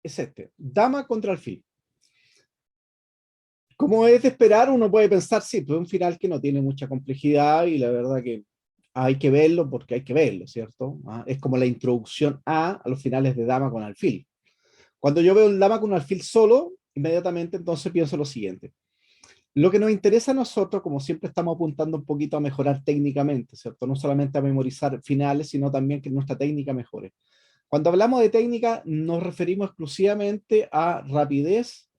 es este, dama contra alfil. Como es de esperar, uno puede pensar, sí, pues un final que no tiene mucha complejidad y la verdad que hay que verlo porque hay que verlo, ¿cierto? Es como la introducción a los finales de dama con alfil. Cuando yo veo el dama con alfil solo, inmediatamente entonces pienso lo siguiente. Lo que nos interesa a nosotros, como siempre estamos apuntando un poquito a mejorar técnicamente, ¿cierto? No solamente a memorizar finales, sino también que nuestra técnica mejore. Cuando hablamos de técnica, nos referimos exclusivamente a rapidez,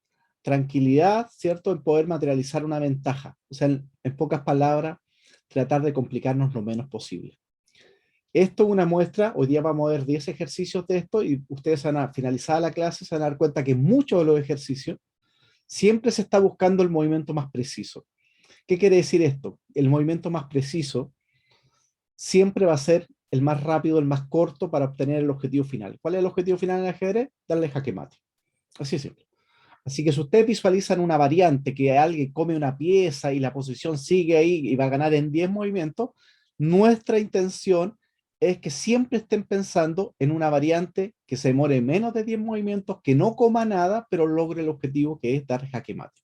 tranquilidad, ¿cierto? En poder materializar una ventaja. O sea, en pocas palabras, tratar de complicarnos lo menos posible. Esto es una muestra, hoy día vamos a ver 10 ejercicios de esto y ustedes van a finalizar la clase, se van a dar cuenta que muchos de los ejercicios siempre se está buscando el movimiento más preciso. ¿Qué quiere decir esto? El movimiento más preciso siempre va a ser el más rápido, el más corto para obtener el objetivo final. ¿Cuál es el objetivo final en el ajedrez? Darle jaque mate. Así es simple. Así que si ustedes visualizan una variante que alguien come una pieza y la posición sigue ahí y va a ganar en 10 movimientos, nuestra intención es que siempre estén pensando en una variante que se demore menos de 10 movimientos, que no coma nada, pero logre el objetivo que es dar jaque mate.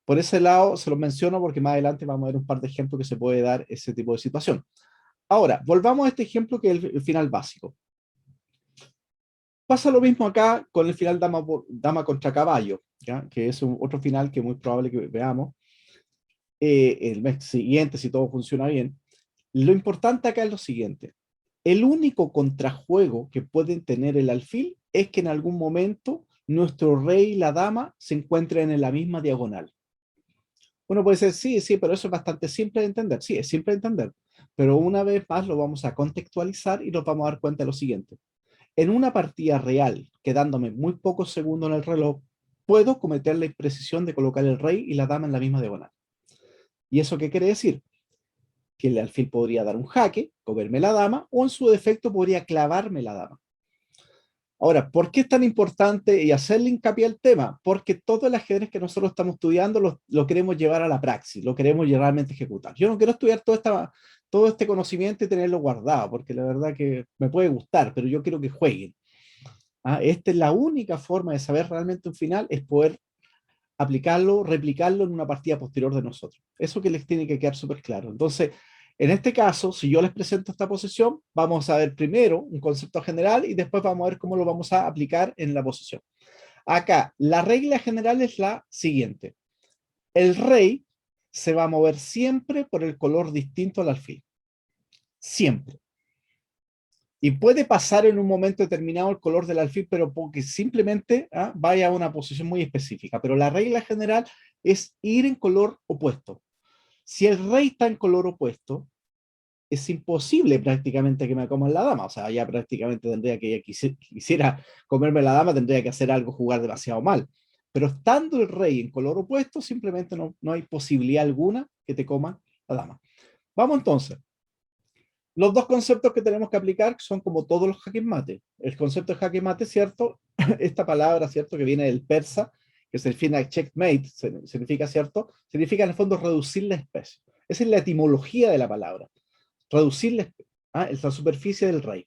Por ese lado se los menciono porque más adelante vamos a ver un par de ejemplos que se puede dar ese tipo de situación. Ahora, volvamos a este ejemplo que es el final básico. Pasa lo mismo acá con el final dama contra caballo, ¿ya? Que es otro final que es muy probable que veamos el mes siguiente si todo funciona bien. Lo importante acá es lo siguiente. El único contrajuego que pueden tener el alfil es que en algún momento nuestro rey y la dama se encuentren en la misma diagonal. Uno puede decir, sí, sí, pero eso es bastante simple de entender. Sí, es simple de entender. Pero una vez más lo vamos a contextualizar y nos vamos a dar cuenta de lo siguiente. En una partida real, quedándome muy pocos segundos en el reloj, puedo cometer la imprecisión de colocar el rey y la dama en la misma diagonal. ¿Y eso qué quiere decir? Que el alfil podría dar un jaque, comerme la dama, o en su defecto podría clavarme la dama. Ahora, ¿por qué es tan importante y hacerle hincapié al tema? Porque todo el ajedrez que nosotros estamos estudiando lo queremos llevar a la praxis, lo queremos realmente ejecutar. Yo no quiero estudiar todo este conocimiento y tenerlo guardado, porque la verdad que me puede gustar, pero yo quiero que jueguen. Esta es la única forma de saber realmente un final, es poder aplicarlo, replicarlo en una partida posterior de nosotros. Eso que les tiene que quedar súper claro. Entonces, en este caso, si yo les presento esta posición, vamos a ver primero un concepto general y después vamos a ver cómo lo vamos a aplicar en la posición. Acá, la regla general es la siguiente. El rey se va a mover siempre por el color distinto al alfil. Siempre. Y puede pasar en un momento determinado el color del alfil, pero porque simplemente vaya a una posición muy específica. Pero la regla general es ir en color opuesto. Si el rey está en color opuesto, es imposible prácticamente que me coman la dama. O sea, ya prácticamente tendría que, quisiera comerme la dama, tendría que hacer algo, jugar demasiado mal. Pero estando el rey en color opuesto, simplemente no hay posibilidad alguna que te coma la dama. Vamos entonces. Los dos conceptos que tenemos que aplicar son como todos los jaque mate. El concepto de jaque mate, ¿cierto? Esta palabra, ¿cierto? Que viene del persa, que significa checkmate, significa, ¿cierto? Significa en el fondo reducir la especie. Esa es la etimología de la palabra. Reducir la superficie del rey.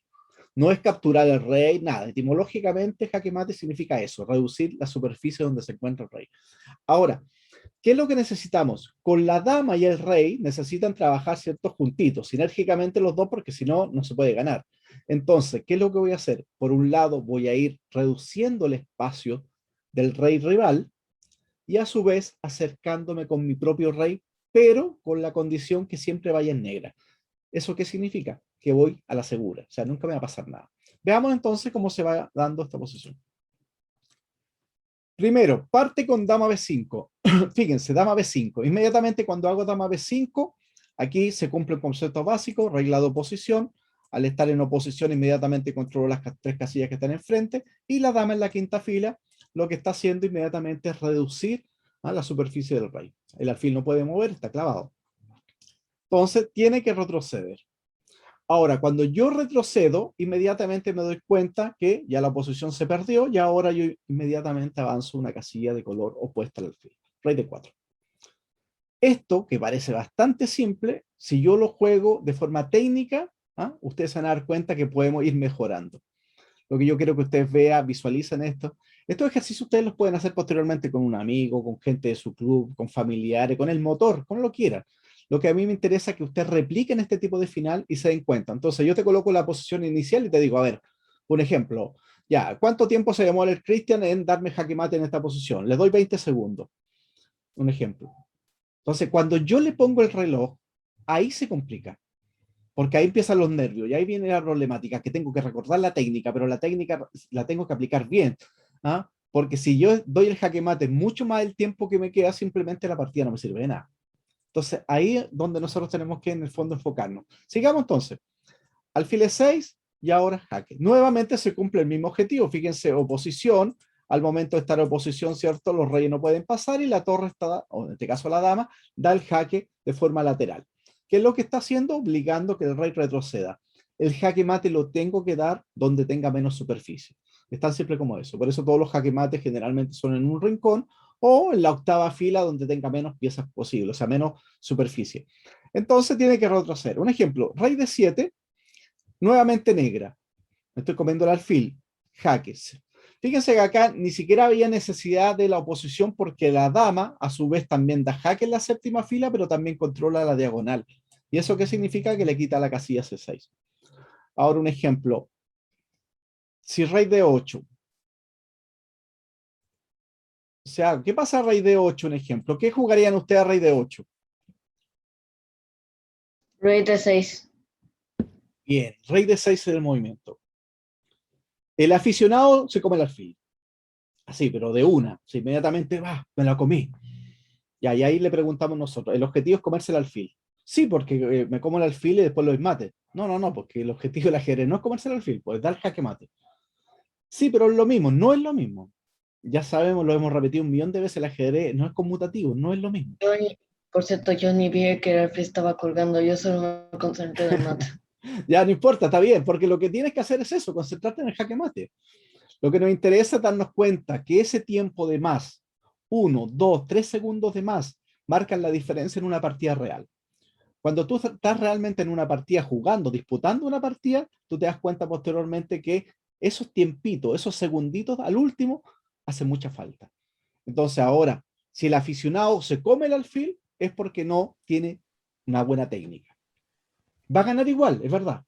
No es capturar el rey, nada. Etimológicamente, jaque mate significa eso, reducir la superficie donde se encuentra el rey. Ahora, ¿qué es lo que necesitamos? Con la dama y el rey necesitan trabajar, ¿cierto? Juntitos, sinérgicamente los dos, porque si no, no se puede ganar. Entonces, ¿qué es lo que voy a hacer? Por un lado, voy a ir reduciendo el espacio del rey rival y a su vez acercándome con mi propio rey, pero con la condición que siempre vaya en negra. ¿Eso qué significa? Que voy a la segura, o sea, nunca me va a pasar nada. Veamos entonces cómo se va dando esta posición. Primero, parte con dama b5. Fíjense, dama b5. Inmediatamente cuando hago dama b5, aquí se cumple el concepto básico, regla de oposición. Al estar en oposición, inmediatamente controlo las tres casillas que están enfrente y la dama en la quinta fila, lo que está haciendo inmediatamente es reducir la superficie del rey. El alfil no puede mover, está clavado. Entonces, tiene que retroceder. Ahora, cuando yo retrocedo, inmediatamente me doy cuenta que ya la posición se perdió y ahora yo inmediatamente avanzo una casilla de color opuesta al alfil. Rey de 4. Esto, que parece bastante simple, si yo lo juego de forma técnica, ustedes se van a dar cuenta que podemos ir mejorando. Lo que yo quiero que ustedes vean, visualicen esto. Estos ejercicios ustedes los pueden hacer posteriormente con un amigo, con gente de su club, con familiares, con el motor, como lo quieran. Lo que a mí me interesa es que ustedes repliquen este tipo de final y se den cuenta. Entonces yo te coloco la posición inicial y te digo, a ver, un ejemplo, ya, ¿cuánto tiempo se demora el Cristian en darme jaque mate en esta posición? Le doy 20 segundos, un ejemplo. Entonces, cuando yo le pongo el reloj, ahí se complica, porque ahí empiezan los nervios y ahí viene la problemática, que tengo que recordar la técnica, pero la técnica la tengo que aplicar bien. ¿Ah? Porque si yo doy el jaque mate mucho más el tiempo que me queda, simplemente la partida no me sirve de nada. Entonces, ahí es donde nosotros tenemos que en el fondo enfocarnos. Sigamos entonces. Alfil E6 y ahora jaque. Nuevamente se cumple el mismo objetivo. Fíjense, oposición. Al momento de estar en oposición, ¿cierto? Los reyes no pueden pasar y la torre está, o en este caso la dama, da el jaque de forma lateral. ¿Qué es lo que está haciendo? Obligando que el rey retroceda. El jaque mate lo tengo que dar donde tenga menos superficie. Es tan simple como eso. Por eso todos los jaque mates generalmente son en un rincón o en la octava fila donde tenga menos piezas posible, o sea, menos superficie. Entonces tiene que retroceder. Un ejemplo, rey de 7, nuevamente negra. Me estoy comiendo el alfil. Jaques. Fíjense que acá ni siquiera había necesidad de la oposición porque la dama a su vez también da jaque en la séptima fila, pero también controla la diagonal. ¿Y eso qué significa? Que le quita la casilla C6. Ahora un ejemplo. Si rey de 8. O sea, ¿qué pasa a rey de 8? Un ejemplo. ¿Qué jugarían ustedes a rey de 8? Rey de 6. Bien, rey de 6 en el movimiento. El aficionado se come el alfil. Así, pero de una. O sea, inmediatamente, me la comí. Y ahí le preguntamos nosotros, ¿el objetivo es comerse el alfil? Sí, porque me como el alfil y después lo mate. No, no, no, porque el objetivo del ajedrez no es comerse el alfil, pues dar jaque mate. Sí, pero es lo mismo, no es lo mismo. Ya sabemos, lo hemos repetido un millón de veces, el ajedrez no es conmutativo, no es lo mismo. Por cierto, yo ni vi que el alfil estaba colgando, yo solo me concentré en el mate. Ya no importa, está bien, porque lo que tienes que hacer es eso, concentrarte en el jaque mate. Lo que nos interesa es darnos cuenta que ese tiempo de más, 1, 2, 3 segundos de más, marcan la diferencia en una partida real. Cuando tú estás realmente en una partida jugando, disputando una partida, tú te das cuenta posteriormente que esos tiempitos, esos segunditos al último, hacen mucha falta. Entonces ahora, si el aficionado se come el alfil, es porque no tiene una buena técnica. Va a ganar igual, es verdad,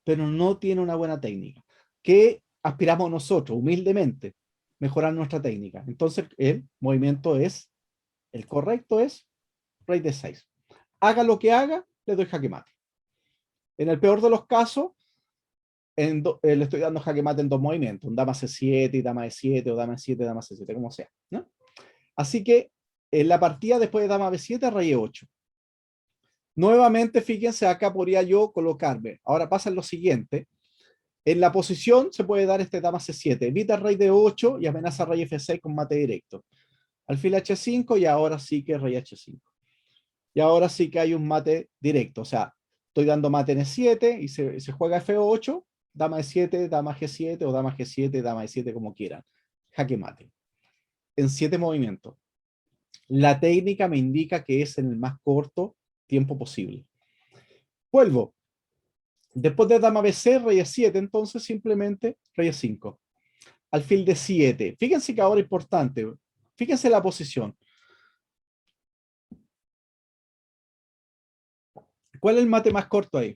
pero no tiene una buena técnica. ¿Qué aspiramos nosotros, humildemente? Mejorar nuestra técnica. Entonces el movimiento es, el correcto es rey de 6. Haga lo que haga, le doy jaque mate. En el peor de los casos, le estoy dando jaque mate en dos movimientos, un dama C7 y dama E7, o dama E7, dama C7, como sea, ¿no? Así que en la partida después de dama B7, rey E8. Nuevamente, fíjense, acá podría yo colocarme. Ahora pasa lo siguiente. En la posición se puede dar este dama C7. Evita rey D8 y amenaza rey F6 con mate directo. Alfil H5 y ahora sí que rey H5. Y ahora sí que hay un mate directo. O sea, estoy dando mate en E7 y se juega F8, dama E7, dama G7 o dama G7, dama E7, como quieran. Jaque mate. En 7 movimientos. La técnica me indica que es en el más corto tiempo posible. Vuelvo. Después de dama BC, rey E7, entonces simplemente rey E5. Alfil D7. Fíjense que ahora es importante. Fíjense la posición. ¿Cuál es el mate más corto ahí?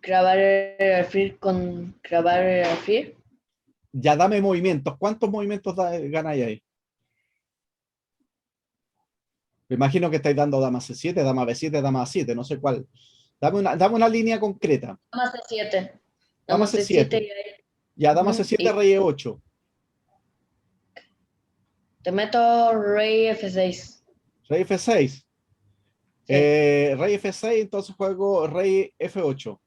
Grabar el alfil con grabar el alfil. Ya dame movimientos. ¿Cuántos movimientos ganáis ahí? Me imagino que estáis dando dama C7, dama B7, dama A7, no sé cuál. Dame una línea concreta. Dama C7. Dama Dama C7 C7. Ya, dama C7, y rey E8. te meto rey F6. Rey F6. Sí. Rey F6, entonces juego rey F8.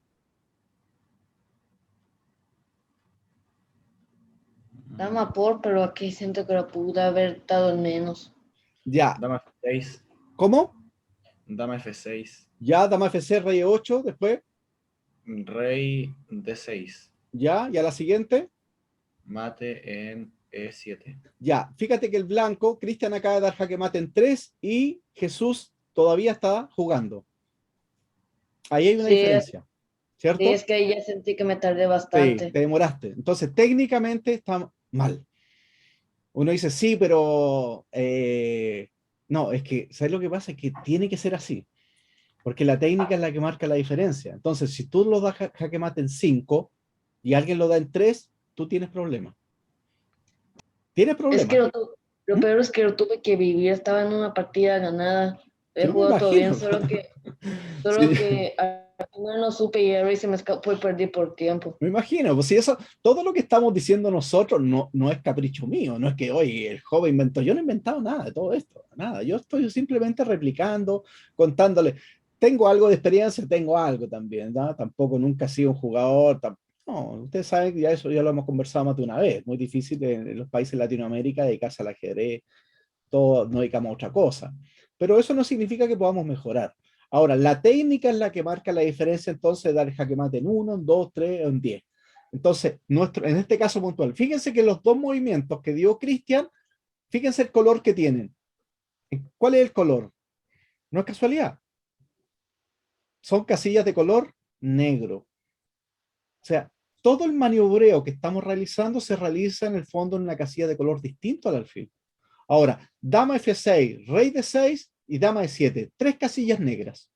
Dama por, pero aquí siento que lo pude haber dado en menos. Ya. Dama F6. ¿Cómo? Dama F6. Ya, dama F6, rey E8, después. Rey D6. Ya, y a la siguiente. Mate en E7. Ya, fíjate que el blanco, Cristian acaba de dar jaque mate en 3 y Jesús todavía está jugando. Ahí hay una Sí, diferencia. ¿cierto? Sí, es que ahí ya sentí que me tardé Sí, bastante. te demoraste. Entonces, técnicamente está mal. Uno dice, sí, pero no, es que, ¿sabes lo que pasa? Es que tiene que ser así, porque la técnica es la que marca la diferencia. Entonces, si tú lo das jaque mate en 5 y alguien lo da en 3, tú tienes problemas. Tienes Es que problemas. lo ¿Mm? peor es que lo tuve que vivir, estaba en una partida ganada, he Yo me jugado todo bien, imagino. solo Sí, que al final no supe y a veces se me escapó y perdí por tiempo. me imagino. Pues si eso, todo lo que estamos diciendo nosotros no es capricho mío, no es que hoy el joven inventó. Yo no he inventado nada de todo esto, nada. Yo estoy simplemente replicando, contándole. Tengo algo de experiencia, tengo algo también, ¿no? Tampoco nunca he sido un jugador. No, ustedes saben que ya eso ya lo hemos conversado más de una vez. Muy difícil en los países de Latinoamérica dedicarse al ajedrez, todos nos dedicamos a otra cosa. Pero eso no significa que podamos mejorar. Ahora, la técnica es la que marca la diferencia entonces de dar el jaque mate en 1, en 2, 3 o en 10. Entonces, en este caso puntual, fíjense que los dos movimientos que dio Cristian, fíjense el color que tienen. ¿Cuál es el color? No es casualidad. Son casillas de color negro. O sea, todo el maniobreo que estamos realizando se realiza en el fondo en una casilla de color distinto al alfil. Ahora, dama F6, rey de 6 y dama de 7. Tres casillas negras.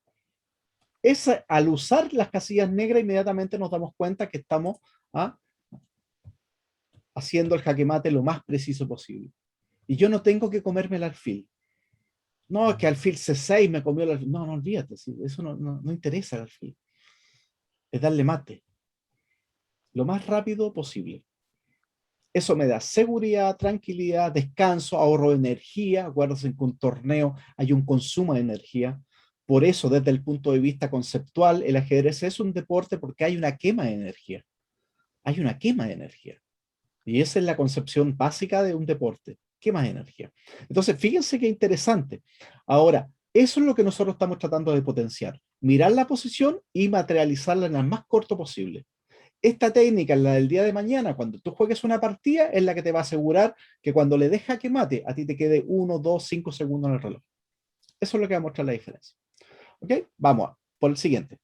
Al usar las casillas negras, inmediatamente nos damos cuenta que estamos ¿ah? haciendo el jaque mate lo más preciso posible. Y yo no tengo que comerme el alfil. No, es que alfil C6 me comió el alfil. No, no olvídate, eso no interesa el alfil. Es darle mate lo más rápido posible. Eso me da seguridad, tranquilidad, descanso, ahorro de energía. Acuérdense que en un torneo hay un consumo de energía. Por eso, desde el punto de vista conceptual, el ajedrez es un deporte porque hay una quema de energía. Hay una quema de energía. Y esa es la concepción básica de un deporte. Quema de energía. Entonces, fíjense qué interesante. Ahora, eso es lo que nosotros estamos tratando de potenciar. Mirar la posición y materializarla en el más corto posible. Esta técnica, la del día de mañana, cuando tú juegues una partida, es la que te va a asegurar que cuando le deja que mate, a ti te quede 1, 2, 5 segundos en el reloj. Eso es lo que va a mostrar la diferencia. ¿Ok? Vamos por el siguiente.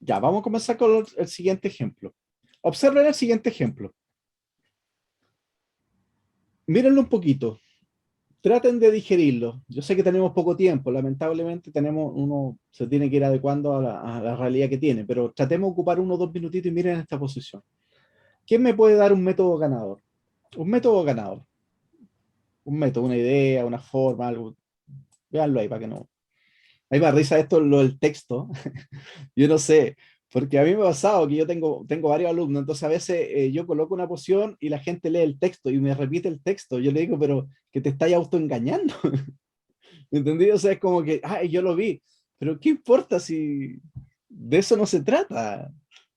Ya, vamos a comenzar con el siguiente ejemplo. Observen el siguiente ejemplo. Mírenlo un poquito. Traten de digerirlo. Yo sé que tenemos poco tiempo, lamentablemente uno se tiene que ir adecuando a la realidad que tiene, pero tratemos de ocupar 1 o 2 minutitos y miren esta posición. ¿Quién me puede dar un método ganador? Un método ganador. Un método, una idea, una forma, algo. Véanlo ahí para que no. Ahí me da risa esto, lo del texto. Yo no sé, porque a mí me ha pasado que yo tengo varios alumnos, entonces a veces yo coloco una poción y la gente lee el texto y me repite el texto. Yo le digo, pero que te estáis autoengañando. ¿Entendí? O sea, es como que, ay, yo lo vi, pero ¿qué importa si de eso no se trata?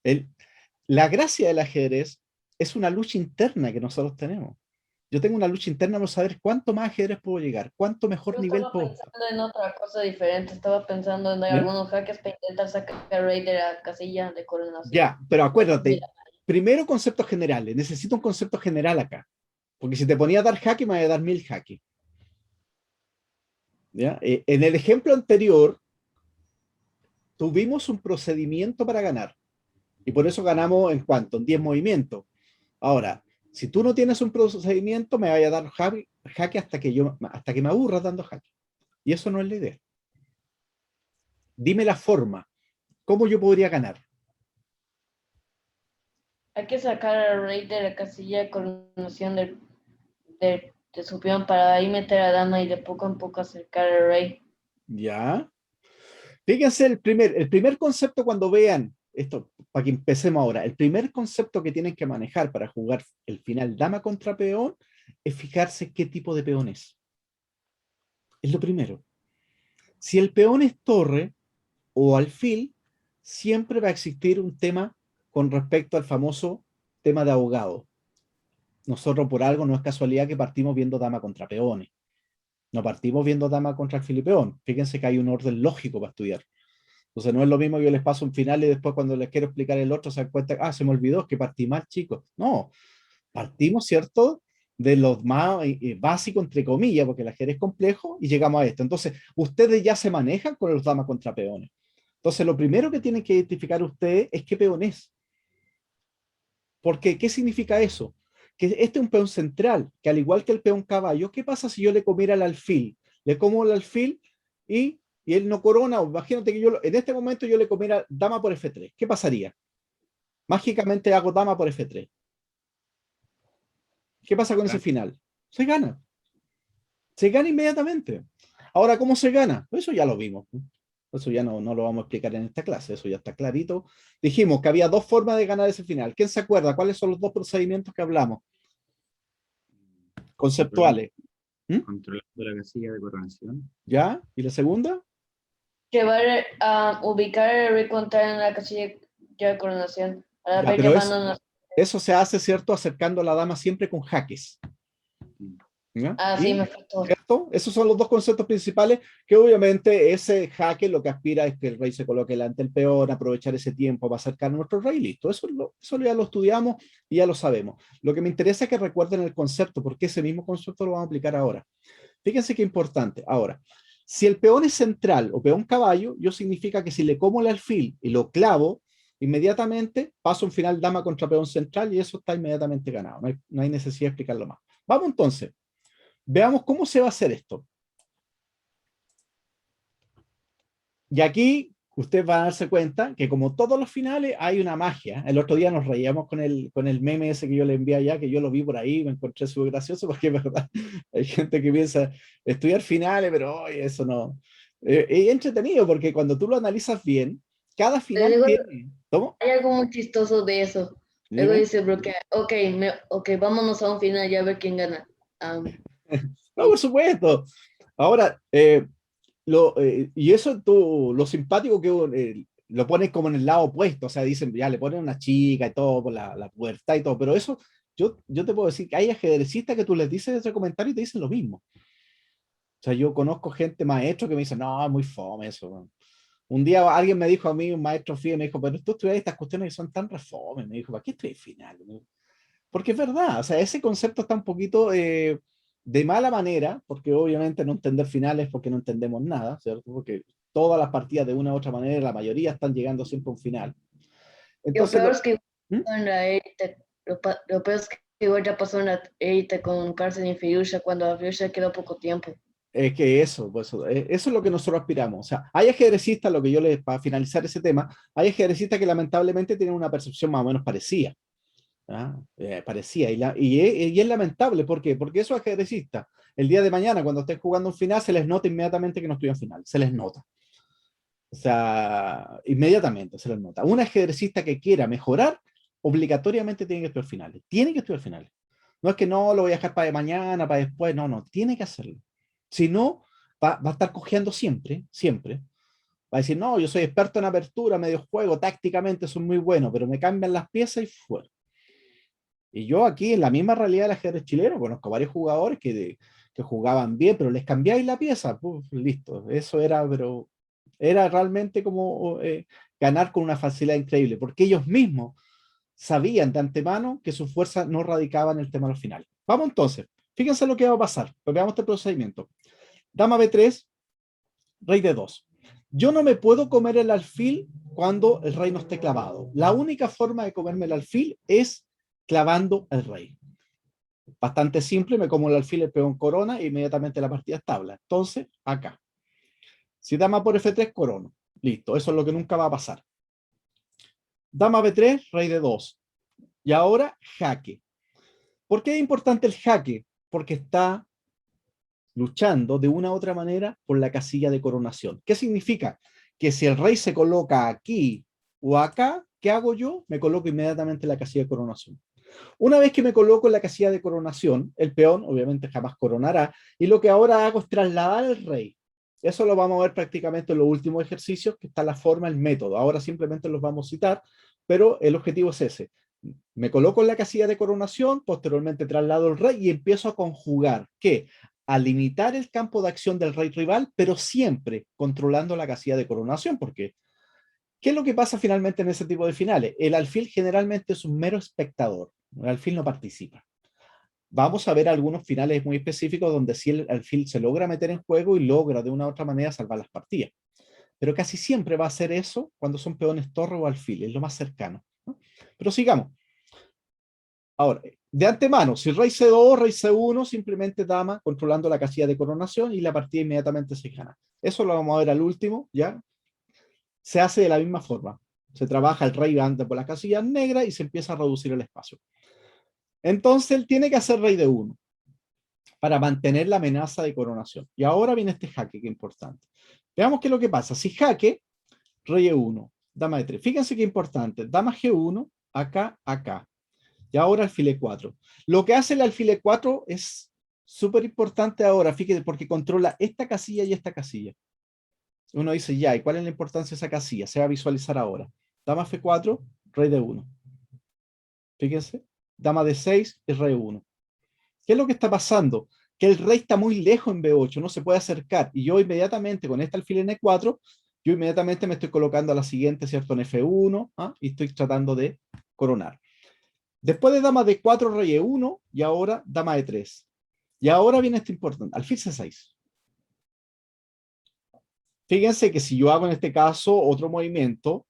El, la gracia del ajedrez es una lucha interna que nosotros tenemos. Yo tengo una lucha interna por saber cuánto más ajedrez puedo llegar, cuánto mejor Yo nivel estaba puedo estar. pensando en otra cosa diferente, estaba pensando en ¿Ya? algunos hackers para intentar sacar a Rey de la casilla de coronación. Ya, pero Pero acuérdate, mira, primero conceptos generales, necesito un concepto general acá, porque si te ponía a dar jaque me voy a dar 1000 jaque. ¿Ya? En el ejemplo anterior tuvimos un procedimiento para ganar y por eso ganamos en cuánto, en 10 movimientos. Ahora, si tú no tienes un procedimiento me vaya a dar jaque hasta que me aburras dando jaque. Y eso no es la idea. Dime la forma, ¿cómo yo podría ganar? hay que sacar al Rey de la casilla de coronación de su peón para ahí meter a dama y de poco a poco acercar al Rey. ¿Ya? Fíjense el primer concepto cuando vean esto, para que empecemos ahora, el primer concepto que tienen que manejar para jugar el final dama contra peón es fijarse qué tipo de peón es. Es lo primero. Si el peón es torre o alfil, siempre va a existir un tema con respecto al famoso tema de ahogado. Nosotros por algo no es casualidad que partimos viendo dama contra peones. No partimos viendo dama contra alfil y peón. Fíjense que hay un orden lógico para estudiar. Entonces no es lo mismo que yo les paso un final y después cuando les quiero explicar el otro se dan cuenta, se me olvidó, es que partí mal, chicos. No, partimos, ¿cierto? De los más básicos, entre comillas, porque el ajedrez es complejo, y llegamos a esto. Entonces, ustedes ya se manejan con los damas contra peones. Entonces, lo primero que tienen que identificar ustedes es qué peón es. Porque, ¿qué significa eso? Que este es un peón central, que al igual que el peón caballo, ¿qué pasa si yo le comiera el alfil? Le como el alfil y él no corona. Imagínate que yo en este momento yo le comiera dama por F3. ¿Qué pasaría? Mágicamente hago dama por F3. ¿Qué pasa con ese final? Se gana. Se gana inmediatamente. Ahora, ¿cómo se gana? Eso ya lo vimos. Eso ya no lo vamos a explicar en esta clase, eso ya está clarito. Dijimos que había dos formas de ganar ese final. ¿Quién se acuerda? ¿Cuáles son los dos procedimientos que hablamos? Conceptuales. Controlando la casilla de coronación. ¿Ya? ¿Y la segunda? Llevar a ubicar el rey contrario en la casilla de coronación. A Ya, ver, pero llamándonos. eso se hace, ¿cierto? Acercando a la dama siempre con jaques. ¿Ya? Sí, me faltó. ¿Cierto? Esos son los dos conceptos principales, que obviamente ese jaque lo que aspira es que el rey se coloque delante del peón, aprovechar ese tiempo para acercar a nuestro rey, listo. Eso ya lo estudiamos y ya lo sabemos. Lo que me interesa es que recuerden el concepto, porque ese mismo concepto lo vamos a aplicar ahora. Fíjense qué importante. Ahora, si el peón es central o peón caballo, yo significa que si le como el alfil y lo clavo, inmediatamente paso un final dama contra peón central y eso está inmediatamente ganado. No hay necesidad de explicarlo más. Vamos entonces. Veamos cómo se va a hacer esto. Y aquí ustedes van a darse cuenta que como todos los finales hay una magia. El otro día nos reíamos con el meme ese que yo le envié allá, que yo lo vi por ahí, me encontré súper gracioso porque es verdad, hay gente que piensa estudiar finales, pero oye, eso no. Es entretenido porque cuando tú lo analizas bien, cada final Luego, tiene... ¿Cómo? hay algo muy chistoso de eso. Luego Dime. dice bloquea. Ok, vámonos a un final y a ver quién gana. No, por supuesto. Ahora, y eso lo simpático que lo ponen como en el lado opuesto, o sea, dicen, ya le ponen una chica y todo, por la pubertad y todo, pero eso, yo te puedo decir que hay ajedrecistas que tú les dices ese comentario y te dicen lo mismo. O sea, yo conozco gente maestro que me dice, no, es muy fome eso. Man. Un día alguien me dijo a mí, un maestro fiel, me dijo, pero tú estudias estas cuestiones que son tan refome, me dijo, ¿para qué estudias final? Porque es verdad, o sea, ese concepto está un poquito de mala manera, porque obviamente no entender finales porque no entendemos nada, ¿cierto? Porque todas las partidas de una u otra manera, la mayoría están llegando siempre a un final. Lo Entonces, peor es que ¿Mm? en la élite, lo peor es que igual ya pasó en la élite con Carson y Fiducia cuando a Fiducia quedó poco tiempo. Es que eso, pues, eso es lo que nosotros aspiramos. O sea, hay ajedrecistas, lo que yo les, para finalizar ese tema, hay ajedrecistas que lamentablemente tienen una percepción más o menos parecida. ¿Ah? Parecía, y es lamentable, ¿por qué? Porque esos ajedrecistas, el día de mañana, cuando estén jugando un final, se les nota inmediatamente que no estuvieron final, se les nota. O sea, inmediatamente se les nota. Un ajedrecista que quiera mejorar, obligatoriamente tiene que estudiar finales, tiene que estudiar finales. No es que no lo voy a dejar para mañana, para después, no, tiene que hacerlo. Si no, va a estar cojeando siempre, siempre. Va a decir, no, yo soy experto en apertura, medio juego, tácticamente soy muy bueno, pero me cambian las piezas y fuera. Y yo aquí, en la misma realidad del ajedrez chileno, conozco varios jugadores que jugaban bien, pero les cambiáis la pieza, puf, listo. Eso era, pero era realmente como ganar con una facilidad increíble, porque ellos mismos sabían de antemano que su fuerza no radicaba en el tema de los finales. Vamos entonces, fíjense lo que va a pasar, pues veamos este procedimiento. Dama B3, rey D2. Yo no me puedo comer el alfil cuando el rey no esté clavado. La única forma de comerme el alfil es clavando el rey. Bastante simple, me como el alfil, el peón corona e inmediatamente la partida es tabla. Entonces, acá. Si dama por F3, corono. Listo, eso es lo que nunca va a pasar. Dama B3, rey de 2. Y ahora, jaque. ¿Por qué es importante el jaque? Porque está luchando de una u otra manera por la casilla de coronación. ¿Qué significa? Que si el rey se coloca aquí o acá, ¿qué hago yo? Me coloco inmediatamente en la casilla de coronación. Una vez que me coloco en la casilla de coronación, el peón obviamente jamás coronará, y lo que ahora hago es trasladar al rey. Eso lo vamos a ver prácticamente en los últimos ejercicios, que está la forma, el método. Ahora simplemente los vamos a citar, pero el objetivo es ese. Me coloco en la casilla de coronación, posteriormente traslado el rey y empiezo a conjugar, ¿qué? A limitar el campo de acción del rey rival, pero siempre controlando la casilla de coronación, porque ¿qué es lo que pasa finalmente en ese tipo de finales? El alfil generalmente es un mero espectador, el alfil no participa. Vamos a ver algunos finales muy específicos donde sí el alfil se logra meter en juego y logra de una u otra manera salvar las partidas. Pero casi siempre va a ser eso cuando son peones torre o alfil, es lo más cercano, ¿no? Pero sigamos. Ahora, de antemano, si rey C2, rey C1, simplemente dama controlando la casilla de coronación y la partida inmediatamente se gana. Eso lo vamos a ver al último, ¿ya? Se hace de la misma forma. Se trabaja el rey anda por las casillas negras y se empieza a reducir el espacio. Entonces él tiene que hacer rey de 1 para mantener la amenaza de coronación. Y ahora viene este jaque, que es importante. Veamos qué es lo que pasa. Si jaque, rey E1, dama de 3. Fíjense qué importante. Dama G1, acá, acá. Y ahora alfil E4. Lo que hace el alfil E4 es súper importante ahora, fíjense, porque controla esta casilla y esta casilla. Uno dice, ya, ¿y cuál es la importancia de esa casilla? Se va a visualizar ahora. Dama F4, rey D1. Fíjense, dama D6 y rey 1. ¿Qué es lo que está pasando? Que el rey está muy lejos en B8, no se puede acercar. Y yo inmediatamente, con este alfil en E4, yo inmediatamente me estoy colocando a la siguiente, ¿cierto? En F1, ¿ah? Y estoy tratando de coronar. Después de dama D4, rey E1, y ahora dama E3. Y ahora viene esto importante, alfil C6. Fíjense que si yo hago en este caso otro movimiento,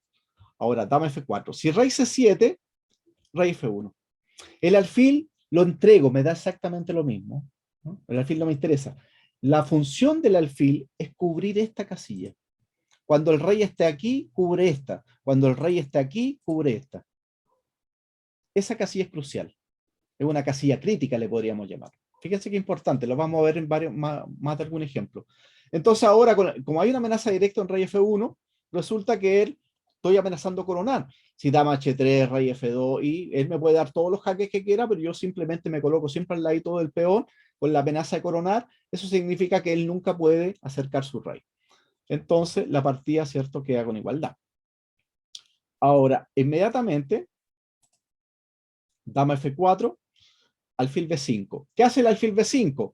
ahora dama F4. Si rey C7, rey F1. El alfil lo entrego, me da exactamente lo mismo, ¿no? El alfil no me interesa. La función del alfil es cubrir esta casilla. Cuando el rey esté aquí, cubre esta. Cuando el rey esté aquí, cubre esta. Esa casilla es crucial. Es una casilla crítica, le podríamos llamar. Fíjense qué importante, lo vamos a ver en varios, más de algún ejemplo. Entonces ahora, como hay una amenaza directa en rey F1, resulta que él estoy amenazando coronar. Si dama H3, rey F2, y él me puede dar todos los jaques que quiera, pero yo simplemente me coloco siempre al ladito del peón con la amenaza de coronar. Eso significa que él nunca puede acercar su rey. Entonces la partida, ¿cierto?, queda con igualdad. Ahora, inmediatamente, dama F4, alfil B5. ¿Qué hace el alfil B5?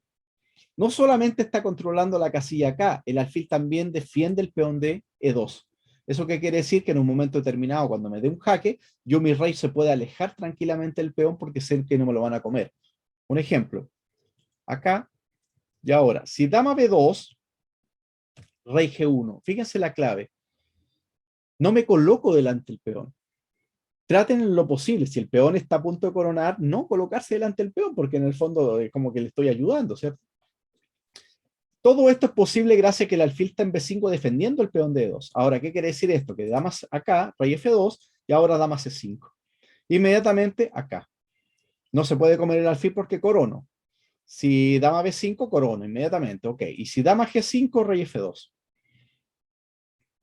No solamente está controlando la casilla acá, el alfil también defiende el peón de E2. ¿Eso qué quiere decir? Que en un momento determinado, cuando me dé un jaque, yo mi rey se puede alejar tranquilamente del peón porque sé que no me lo van a comer. Un ejemplo, acá y ahora, si dama B2, rey G1, fíjense la clave, no me coloco delante del peón. Traten en lo posible, si el peón está a punto de coronar, no colocarse delante del peón, porque en el fondo es como que le estoy ayudando, ¿cierto? Todo esto es posible gracias a que el alfil está en B5 defendiendo el peón de E2. Ahora, ¿qué quiere decir esto? Que damas acá, rey F2, y ahora dama C5. Inmediatamente acá. No se puede comer el alfil porque corono. Si dama B5, corono inmediatamente, ok. Y si dama G5, rey F2.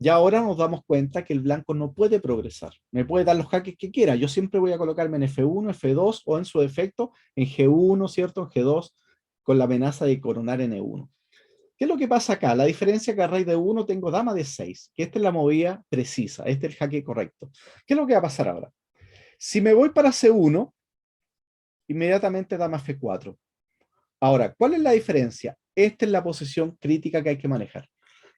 Y ahora nos damos cuenta que el blanco no puede progresar. Me puede dar los jaques que quiera. Yo siempre voy a colocarme en F1, F2 o en su defecto en G1, ¿cierto? En G2 con la amenaza de coronar en E1. ¿Qué es lo que pasa acá? La diferencia es que a rey de 1 tengo dama de 6, que esta es la movida precisa, este es el jaque correcto. ¿Qué es lo que va a pasar ahora? Si me voy para C1, inmediatamente dama F4. Ahora, ¿cuál es la diferencia? Esta es la posición crítica que hay que manejar.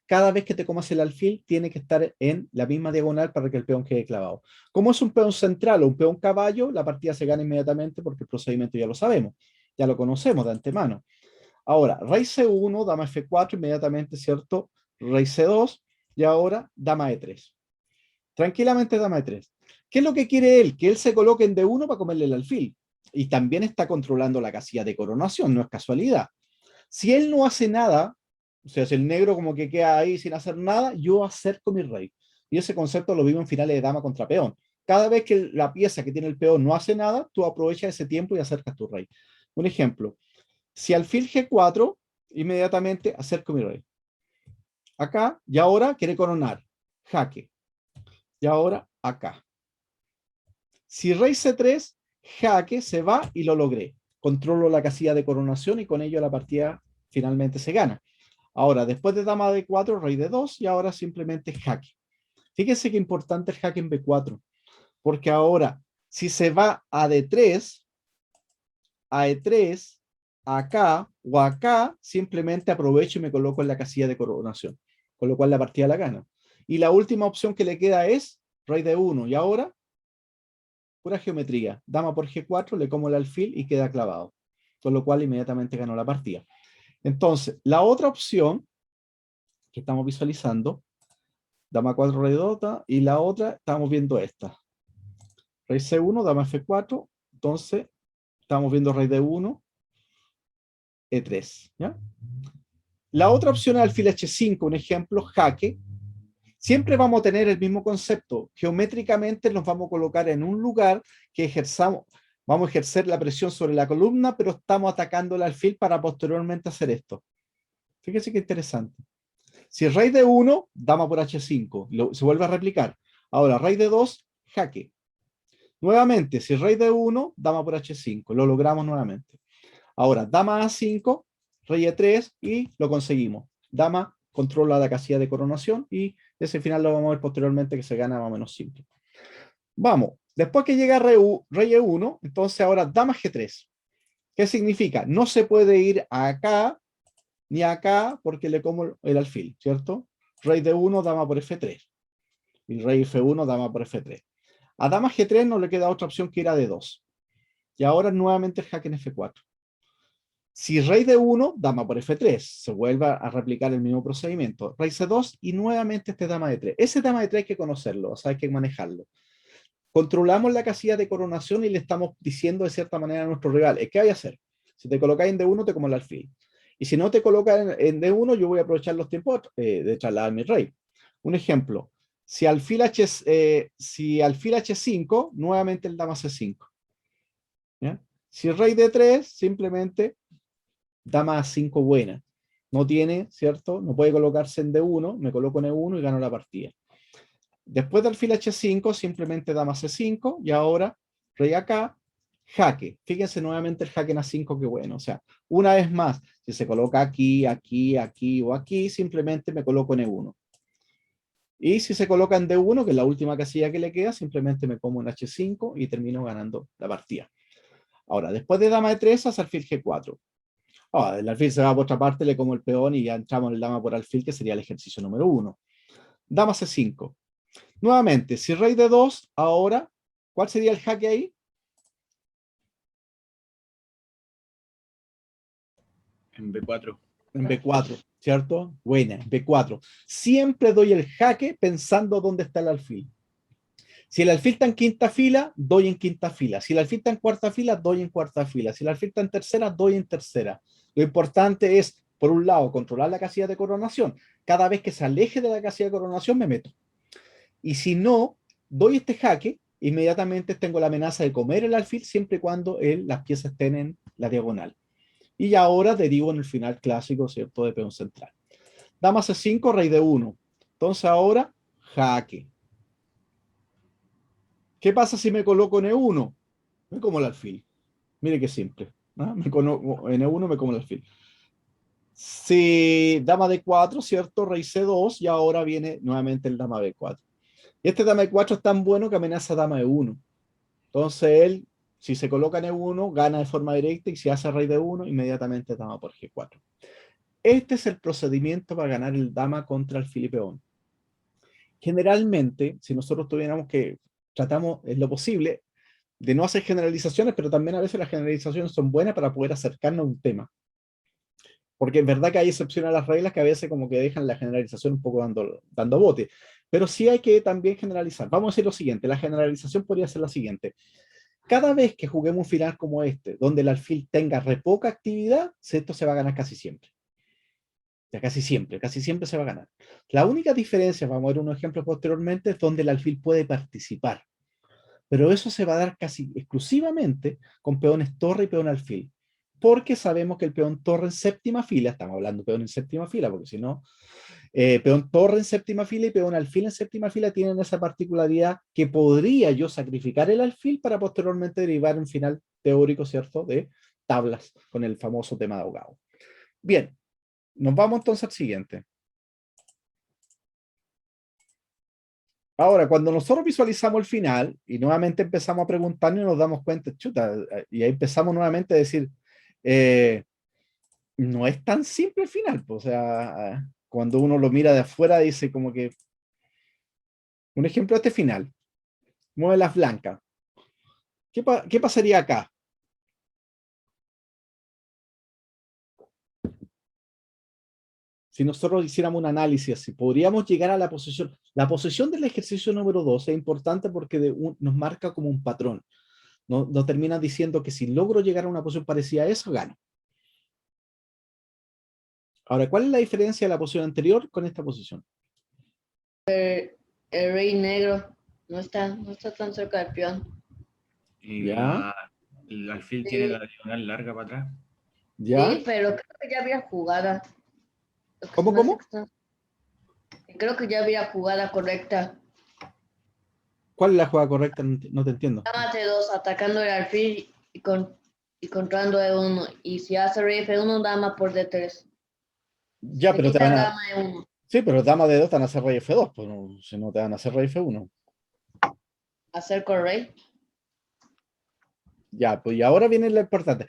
Cada vez que te comas el alfil, tiene que estar en la misma diagonal para que el peón quede clavado. Como es un peón central o un peón caballo, la partida se gana inmediatamente porque el procedimiento ya lo sabemos, ya lo conocemos de antemano. Ahora, rey C1, dama F4, inmediatamente, ¿cierto? Rey C2, y ahora dama E3. Tranquilamente dama E3. ¿Qué es lo que quiere él? Que él se coloque en D1 para comerle el alfil. Y también está controlando la casilla de coronación, no es casualidad. Si él no hace nada, o sea, si el negro como que queda ahí sin hacer nada, yo acerco mi rey. Y ese concepto lo vimos en finales de dama contra peón. Cada vez que la pieza que tiene el peón no hace nada, tú aprovechas ese tiempo y acercas tu rey. Un ejemplo. Si alfil G4, inmediatamente acerco mi rey. Acá, y ahora quiere coronar. Jaque. Y ahora acá. Si rey C3, jaque, se va y lo logré. Controlo la casilla de coronación y con ello la partida finalmente se gana. Ahora, después de dama D4, rey D2 y ahora simplemente jaque. Fíjense qué importante el jaque en B4. Porque ahora, Si se va a D3, a E3, acá o acá, simplemente aprovecho y me coloco en la casilla de coronación, con lo cual la partida la gana. Y la última opción que le queda es rey de 1. Y ahora, pura geometría. Dama por G4, le como el alfil y queda clavado. Con lo cual inmediatamente ganó la partida. Entonces, la otra opción que estamos visualizando, dama 4, rey 2, y la otra, estamos viendo esta. Rey C1, dama F4, entonces estamos viendo rey D1, E3. ¿Ya? La otra opción es alfil H5, un ejemplo, jaque. Siempre vamos a tener el mismo concepto. Geométricamente nos vamos a colocar en un lugar que vamos a ejercer la presión sobre la columna, pero estamos atacando el alfil para posteriormente hacer esto. Fíjense qué interesante. Si rey de 1, dama por H5, se vuelve a replicar. Ahora, rey de 2, jaque. Nuevamente, si rey de 1, dama por H5, lo logramos nuevamente. Ahora, dama A5, rey E3 y lo conseguimos. Dama controla la casilla de coronación y ese final lo vamos a ver posteriormente que se gana más o menos simple. Vamos, después que llega rey E1, entonces ahora dama G3. ¿Qué significa? No se puede ir acá ni acá porque le como el alfil, ¿cierto? Rey D1, dama por F3. Y rey F1, dama por F3. A dama G3 no le queda otra opción que ir a D2. Y ahora nuevamente el jaque en F4. Si rey D1, dama por F3, se vuelve a replicar el mismo procedimiento. Rey C2 y nuevamente este dama D3. Ese dama D3 hay que conocerlo, o sea, hay que manejarlo. Controlamos la casilla de coronación y le estamos diciendo de cierta manera a nuestro rival, ¿qué hay a hacer? Si te colocas en D1, te como el alfil. Y si no te colocas en D1, yo voy a aprovechar los tiempos de trasladar mi rey. Un ejemplo, si alfil H5, nuevamente el dama C5. ¿Ya? Si rey D3, simplemente dama A5 buena. No tiene, ¿cierto? No puede colocarse en D1, me coloco en E1 y gano la partida. Después del alfil H5, simplemente dama C5 y ahora rey acá, jaque. Fíjense nuevamente el jaque en A5, qué bueno. O sea, una vez más, si se coloca aquí, aquí, aquí o aquí, simplemente me coloco en E1. Y si se coloca en D1, que es la última casilla que le queda, simplemente me como en H5 y termino ganando la partida. Ahora, después de dama E3, hace alfil G4. El alfil se va por otra parte, le como el peón y ya entramos en el dama por alfil, que sería el ejercicio número 1. Dama C5. Nuevamente, si rey de 2, ahora, ¿cuál sería el jaque ahí? En B4. En B4, ¿cierto? Buena, B4. Siempre doy el jaque pensando dónde está el alfil. Si el alfil está en quinta fila, doy en quinta fila. Si el alfil está en cuarta fila, doy en cuarta fila. Si el alfil está en tercera, doy en tercera. Lo importante es, por un lado, controlar la casilla de coronación. Cada vez que se aleje de la casilla de coronación, me meto. Y si no, doy este jaque, inmediatamente tengo la amenaza de comer el alfil siempre y cuando las piezas estén en la diagonal. Y ahora derivo en el final clásico, ¿cierto?, de peón central. Dama C5, rey de 1. Entonces ahora, jaque. ¿Qué pasa si me coloco en E1? Me como el alfil. Mire qué simple. ¿No? En E1 me como el alfil. Si dama D4, ¿cierto? Rey C2 y ahora viene nuevamente el dama B4. Y este dama E4 es tan bueno que amenaza dama E1. Entonces él, si se coloca en E1, gana de forma directa y si hace rey de 1, inmediatamente dama por G4. Este es el procedimiento para ganar el dama contra alfil y peón. Generalmente, si nosotros tuviéramos que, tratamos en lo posible de no hacer generalizaciones, pero también a veces las generalizaciones son buenas para poder acercarnos a un tema. Porque es verdad que hay excepciones a las reglas que a veces como que dejan la generalización un poco dando bote. Pero sí hay que también generalizar. Vamos a decir lo siguiente, la generalización podría ser la siguiente. Cada vez que juguemos un final como este, donde el alfil tenga re poca actividad, esto se va a ganar casi siempre. Ya casi siempre se va a ganar. La única diferencia, vamos a ver unos ejemplos posteriormente, es donde el alfil puede participar. Pero eso se va a dar casi exclusivamente con peones torre y peón alfil. Porque sabemos que el peón torre en séptima fila, estamos hablando de peón en séptima fila, porque si no, peón torre en séptima fila y peón alfil en séptima fila tienen esa particularidad que podría yo sacrificar el alfil para posteriormente derivar un final teórico, ¿cierto?, de tablas con el famoso tema de ahogado. Bien, nos vamos entonces al siguiente. Ahora, cuando nosotros visualizamos el final y nuevamente empezamos a preguntarnos y nos damos cuenta, chuta, y ahí empezamos nuevamente a decir, eh, no es tan simple el final, pues, o sea, cuando uno lo mira de afuera dice como que, un ejemplo de este final, mueve las blancas. ¿Qué pasaría acá? Si nosotros hiciéramos un análisis, si podríamos llegar a la posición del ejercicio número 2 es importante porque nos marca como un patrón. No termina diciendo que si logro llegar a una posición parecida a eso, gano. Ahora, ¿cuál es la diferencia de la posición anterior con esta posición? El rey negro no está tan cerca del peón. Y ¿Ya? el alfil Sí. tiene la diagonal larga para atrás. ¿Ya? Sí, pero creo que ya había jugada. Lo que se ¿Cómo, me hace cómo? que creo que ya había jugada correcta. ¿Cuál es la jugada correcta? No te entiendo. Dama C2 atacando el alfil y controlando E1. Y si hace rey F1, dama por D3. Ya, Se pero te quita van a... dama E1. Sí, pero dama de 2 te van a hacer rey F2, pues no, si no te van a hacer rey F1. Hacer con rey. Ya, pues y ahora viene lo importante.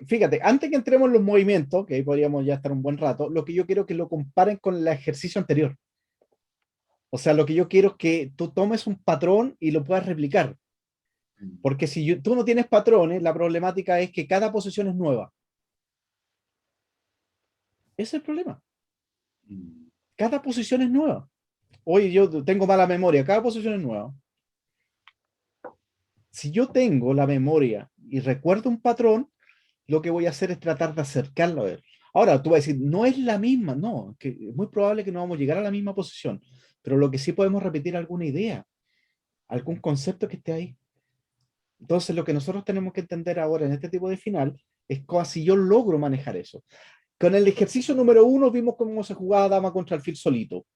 Fíjate, antes que entremos en los movimientos, que ahí podríamos ya estar un buen rato, lo que yo quiero es que lo comparen con el ejercicio anterior. O sea, lo que yo quiero es que tú tomes un patrón y lo puedas replicar. Porque si tú no tienes patrones, la problemática es que cada posición es nueva. Ese es el problema. Cada posición es nueva. Oye, yo tengo mala memoria, cada posición es nueva. Si yo tengo la memoria y recuerdo un patrón, lo que voy a hacer es tratar de acercarlo a él. Ahora, tú vas a decir, no es la misma, no, que es muy probable que no vamos a llegar a la misma posición, pero lo que sí podemos repetir alguna idea, algún concepto que esté ahí. Entonces, lo que nosotros tenemos que entender ahora en este tipo de final es cómo si yo logro manejar eso. Con el ejercicio número 1 vimos cómo se jugaba dama contra alfil solito,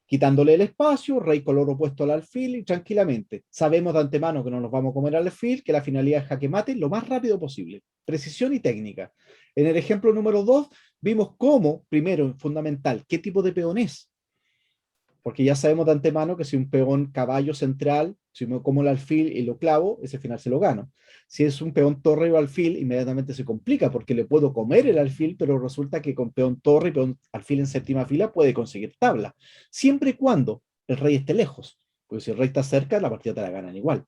quitándole el espacio, rey color opuesto al alfil y tranquilamente. Sabemos de antemano que no nos vamos a comer al alfil, que la finalidad es jaque mate lo más rápido posible. Precisión y técnica. En el ejemplo número 2 vimos cómo, primero, fundamental, qué tipo de peón es. Porque ya sabemos de antemano que si un peón caballo central, si me como el alfil y lo clavo, ese final se lo gano. Si es un peón torre o alfil, inmediatamente se complica porque le puedo comer el alfil, pero resulta que con peón torre y peón alfil en séptima fila puede conseguir tabla. Siempre y cuando el rey esté lejos. Porque si el rey está cerca, la partida te la ganan igual.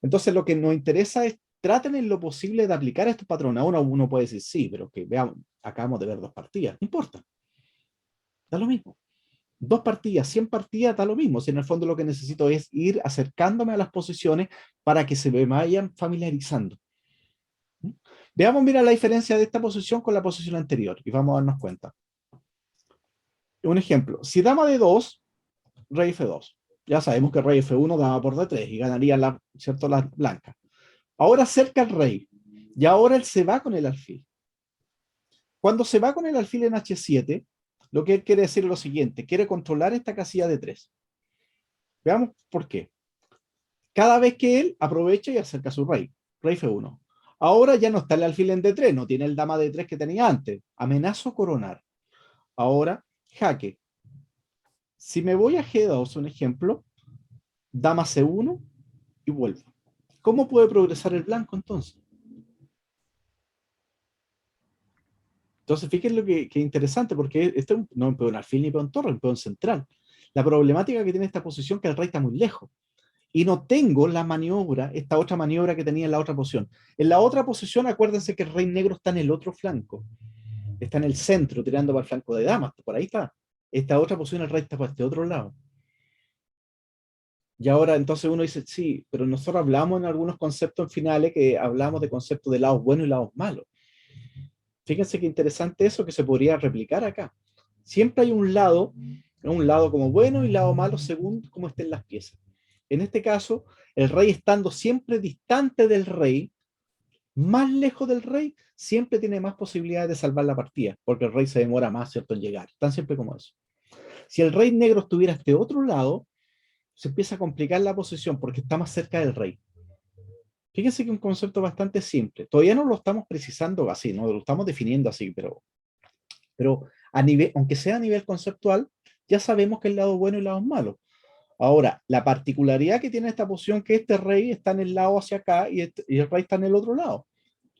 Entonces lo que nos interesa es traten en lo posible de aplicar estos patrones. Ahora uno puede decir, sí, pero que veamos, acabamos de ver 2 partidas. No importa. Da lo mismo. 2 partidas, 100 partidas, da lo mismo. Si en el fondo lo que necesito es ir acercándome a las posiciones para que se me vayan familiarizando. Veamos, mira la diferencia de esta posición con la posición anterior y vamos a darnos cuenta. Un ejemplo, si dama de 2, rey F2. Ya sabemos que rey F1 dama por D3 y ganaría ¿cierto? Las blancas. Ahora cerca el rey y ahora él se va con el alfil. Cuando se va con el alfil en H7, lo que él quiere decir es lo siguiente, quiere controlar esta casilla de 3. Veamos por qué. Cada vez que él aprovecha y acerca a su rey, rey F1. Ahora ya no está el alfil en D3, no tiene el dama D3 que tenía antes. Amenazo coronar. Ahora, jaque. Si me voy a G2, un ejemplo, dama C1 y vuelvo. ¿Cómo puede progresar el blanco entonces? Entonces, fíjense lo que es interesante, porque este no es un peón alfil ni peón torre, es un peón central. La problemática que tiene esta posición es que el rey está muy lejos. Y no tengo la maniobra, esta otra maniobra que tenía en la otra posición. En la otra posición, acuérdense que el rey negro está en el otro flanco. Está en el centro, tirando para el flanco de damas. Por ahí está. Esta otra posición, el rey está para este otro lado. Y ahora, entonces uno dice, sí, pero nosotros hablamos en algunos conceptos finales que hablamos de conceptos de lados buenos y lados malos. Fíjense qué interesante eso que se podría replicar acá. Siempre hay un lado como bueno y lado malo según cómo estén las piezas. En este caso, el rey estando siempre distante del rey, más lejos del rey, siempre tiene más posibilidades de salvar la partida, porque el rey se demora más, ¿cierto?, en llegar. Tan siempre como eso. Si el rey negro estuviera a este otro lado, se empieza a complicar la posición porque está más cerca del rey. Fíjense que es un concepto bastante simple. Todavía no lo estamos precisando así, no lo estamos definiendo así, pero a nivel, aunque sea a nivel conceptual, ya sabemos que el lado bueno y el lado malo. Ahora, la particularidad que tiene esta posición es que este rey está en el lado hacia acá y el rey está en el otro lado.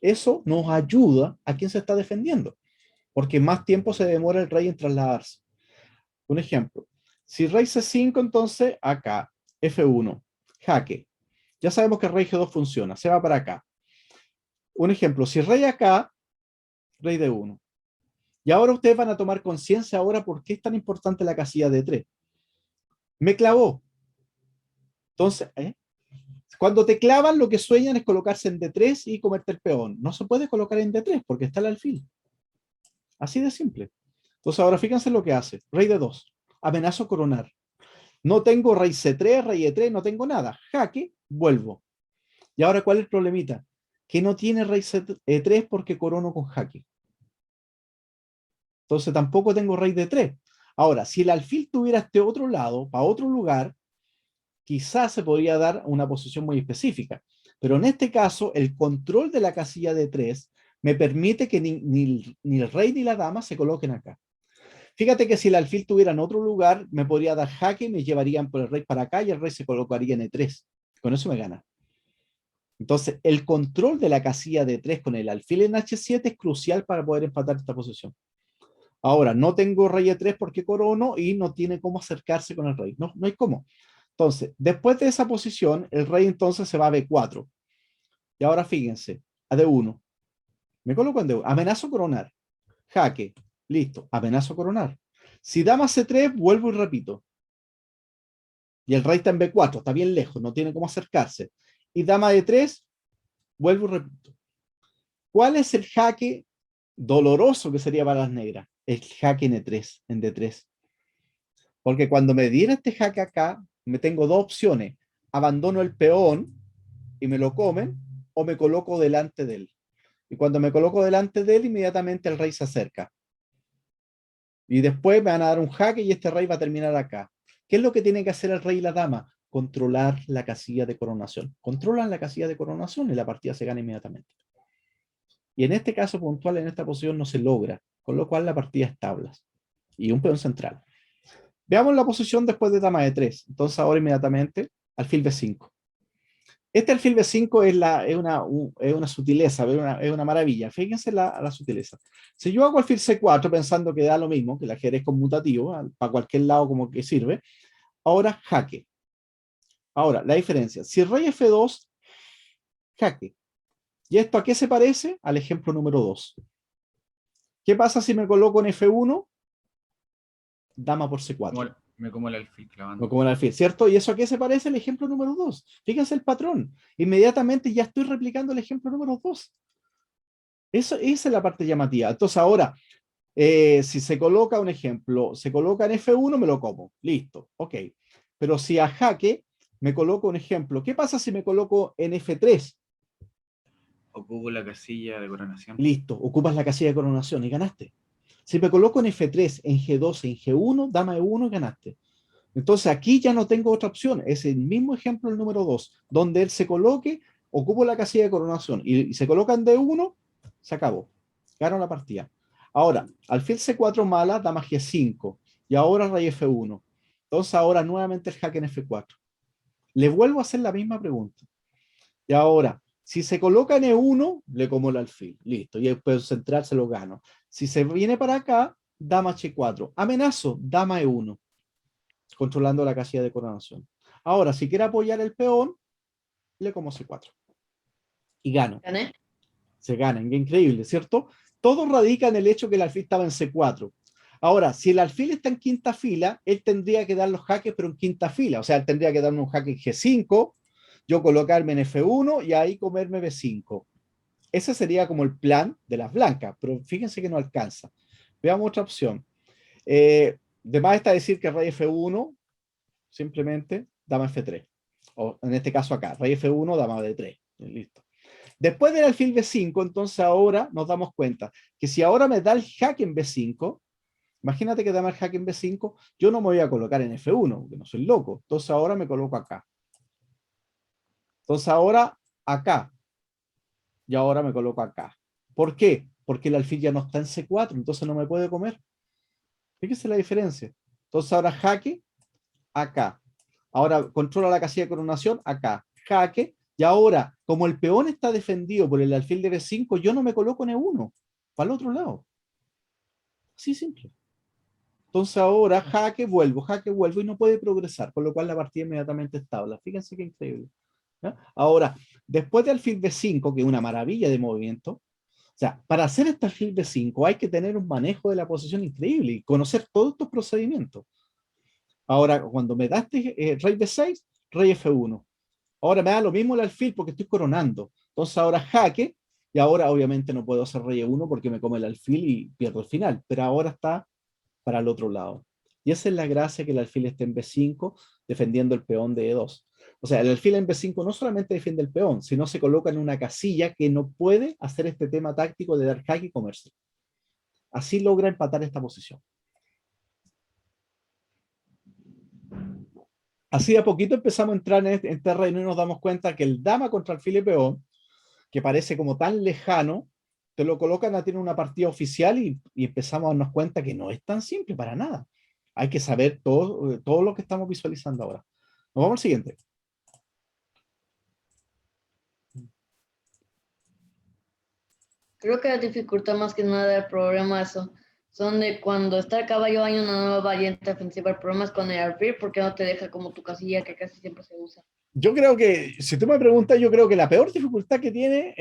Eso nos ayuda a quien se está defendiendo, porque más tiempo se demora el rey en trasladarse. Un ejemplo, si rey C5, entonces acá, F1, jaque. Ya sabemos que rey G2 funciona, se va para acá. Un ejemplo, si rey acá, rey D1. Y ahora ustedes van a tomar conciencia ahora por qué es tan importante la casilla D3. Me clavó. Entonces, cuando te clavan, lo que sueñan es colocarse en D3 y comerte el peón. No se puede colocar en D3 porque está el alfil. Así de simple. Entonces ahora fíjense lo que hace. Rey D2. Amenazo coronar. No tengo rey C3, rey E3, no tengo nada. Jaque, vuelvo. Y ahora, ¿cuál es el problemita? Que no tiene rey E3 porque corono con jaque. Entonces tampoco tengo rey D3. Ahora, si el alfil tuviera este otro lado, para otro lugar, quizás se podría dar una posición muy específica. Pero en este caso, el control de la casilla D3 me permite que ni el rey ni la dama se coloquen acá. Fíjate que si el alfil tuviera en otro lugar, me podría dar jaque y me llevarían por el rey para acá y el rey se colocaría en E3. Con eso me gana. Entonces, el control de la casilla D3 con el alfil en H7 es crucial para poder empatar esta posición. Ahora, no tengo rey E3 porque corono y no tiene cómo acercarse con el rey. No, no hay cómo. Entonces, después de esa posición, el rey entonces se va a B4. Y ahora fíjense, a D1. Me coloco en D1. Amenazo coronar. Jaque. Listo. Amenazo coronar. Si dama C3, vuelvo y repito. Y el rey está en B4. Está bien lejos. No tiene cómo acercarse. Y dama D3, vuelvo y repito. ¿Cuál es el jaque doloroso que sería para las negras? El jaque en E3, en D3. Porque cuando me diera este jaque acá, me tengo dos opciones. Abandono el peón y me lo comen, o me coloco delante de él. Y cuando me coloco delante de él, inmediatamente el rey se acerca. Y después me van a dar un jaque y este rey va a terminar acá. ¿Qué es lo que tiene que hacer el rey y la dama? Controlar la casilla de coronación. Controlan la casilla de coronación y la partida se gana inmediatamente. Y en este caso puntual, en esta posición no se logra, con lo cual la partida es tablas. Y un peón central. Veamos la posición después de dama E3. Entonces ahora inmediatamente alfil B5. Este alfil B5 es una sutileza, es una maravilla. Fíjense la sutileza. Si yo hago alfil C4 pensando que da lo mismo, que el ajedrez conmutativo, para cualquier lado como que sirve, ahora jaque. Ahora, la diferencia. Si rey F2, jaque. ¿Y esto a qué se parece? Al ejemplo número 2. ¿Qué pasa si me coloco en F1? Dama por C4. Me como el alfil clavando. No como el alfil, ¿cierto? ¿Y eso a qué se parece? El ejemplo número 2. Fíjense el patrón. Inmediatamente ya estoy replicando el ejemplo número 2. Esa es la parte llamativa. Entonces ahora, si se coloca un ejemplo, se coloca en F1, me lo como. Listo, ok. Pero si a jaque me coloco un ejemplo, ¿qué pasa si me coloco en F3? Ocupo la casilla de coronación. Listo, ocupas la casilla de coronación y ganaste. Si me coloco en F3, en G2, en G1, dama E1 y ganaste. Entonces aquí ya no tengo otra opción. Es el mismo ejemplo el número 2, donde él se coloque, ocupo la casilla de coronación y se coloca en D1, se acabó. Gano la partida. Ahora, alfil C4 mala, dama G5 y ahora rey F1. Entonces ahora nuevamente el jaque en F4. Le vuelvo a hacer la misma pregunta. Y ahora, si se coloca en E1, le como el alfil. Listo. Y después central se lo gano. Si se viene para acá, dama H4. Amenazo, dama E1. Controlando la casilla de coronación. Ahora, si quiere apoyar el peón, le como C4. Y gano. ¿Gané? Se gana. Increíble, ¿cierto? Todo radica en el hecho que el alfil estaba en C4. Ahora, si el alfil está en quinta fila, él tendría que dar los jaques, pero en quinta fila. O sea, él tendría que darme un jaque en G5, yo colocarme en F1 y ahí comerme B5. Ese sería como el plan de las blancas, pero fíjense que no alcanza. Veamos otra opción. De más está decir que rey F1, simplemente dama F3. O en este caso acá, rey F1, dama D3. Listo. Después del alfil B5, entonces ahora nos damos cuenta que si ahora me da el jaque en B5, imagínate que dame el jaque en B5, yo no me voy a colocar en F1, porque no soy loco. Entonces ahora me coloco acá. Entonces ahora acá. Y ahora me coloco acá. ¿Por qué? Porque el alfil ya no está en C4, entonces no me puede comer. Fíjese la diferencia. Entonces ahora jaque acá. Ahora controla la casilla de coronación, acá, jaque, y ahora, como el peón está defendido por el alfil de B5, yo no me coloco en E1, para el otro lado. Así simple. Entonces ahora jaque, vuelvo y no puede progresar, con lo cual la partida inmediatamente estable. Fíjense qué increíble. ¿Ya? Ahora, después de alfil B5, que es una maravilla de movimiento, o sea, para hacer este alfil B5 hay que tener un manejo de la posición increíble y conocer todos estos procedimientos. Ahora, cuando me da este rey B6, rey F1. Ahora me da lo mismo el alfil porque estoy coronando. Entonces ahora jaque, y ahora obviamente no puedo hacer rey E1 porque me come el alfil y pierdo el final, pero ahora está para el otro lado. Y esa es la gracia, que el alfil esté en B5 defendiendo el peón de E2. O sea, el alfil en B5 no solamente defiende el peón, sino se coloca en una casilla que no puede hacer este tema táctico de dar jaque y comerse. Así logra empatar esta posición. Así de a poquito empezamos a entrar en terreno y nos damos cuenta que el dama contra alfil y peón, que parece como tan lejano, te lo colocan a tener una partida oficial y empezamos a darnos cuenta que no es tan simple para nada. Hay que saber todo lo que estamos visualizando ahora. Nos vamos al siguiente. Creo que la dificultad más que nada del programa son de cuando está el caballo hay una nueva variante ofensiva. El problema es con el alfil porque no te deja como tu casilla que casi siempre se usa. Yo creo que, si tú me preguntas, yo creo que la peor dificultad que tiene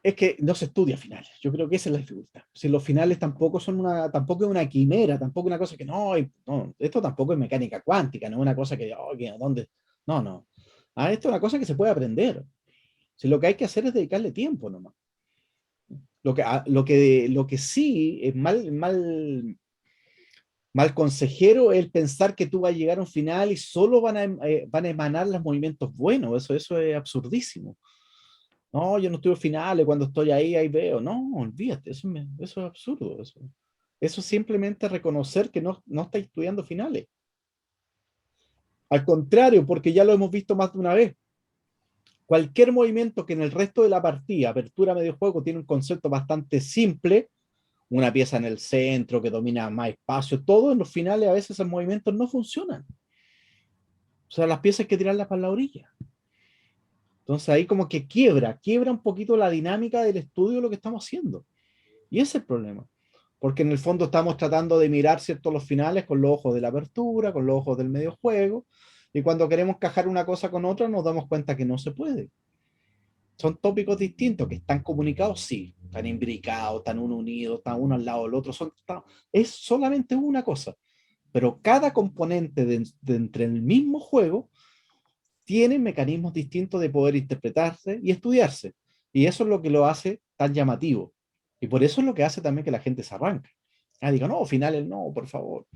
es que no se estudia finales. Yo creo que esa es la dificultad. Si los finales tampoco tampoco es una quimera, tampoco una cosa que no, esto tampoco es mecánica cuántica, no es una cosa que, ¿dónde? No, no. Esto es una cosa que se puede aprender. Si lo que hay que hacer es dedicarle tiempo nomás. Lo que sí es mal consejero es el pensar que tú vas a llegar a un final y solo van a emanar los movimientos buenos. Eso es absurdísimo. No, yo no estudio finales, cuando estoy ahí veo. No, olvídate, eso es absurdo. Eso es simplemente reconocer que no está estudiando finales. Al contrario, porque ya lo hemos visto más de una vez. Cualquier movimiento que en el resto de la partida, apertura medio juego, tiene un concepto bastante simple, una pieza en el centro que domina más espacio, todo en los finales a veces esos movimientos no funcionan. O sea, las piezas hay que tirarlas para la orilla. Entonces ahí como que quiebra un poquito la dinámica del estudio de lo que estamos haciendo. Y ese es el problema. Porque en el fondo estamos tratando de mirar ciertos los finales con los ojos de la apertura, con los ojos del medio juego, y cuando queremos cajar una cosa con otra nos damos cuenta que no se puede. Son tópicos distintos que están comunicados, sí, están imbricados, están uno unidos, están uno al lado del otro, es solamente una cosa, pero cada componente de entre el mismo juego tiene mecanismos distintos de poder interpretarse y estudiarse, y eso es lo que lo hace tan llamativo, y por eso es lo que hace también que la gente se arranque. Diga, no, finales no, por favor.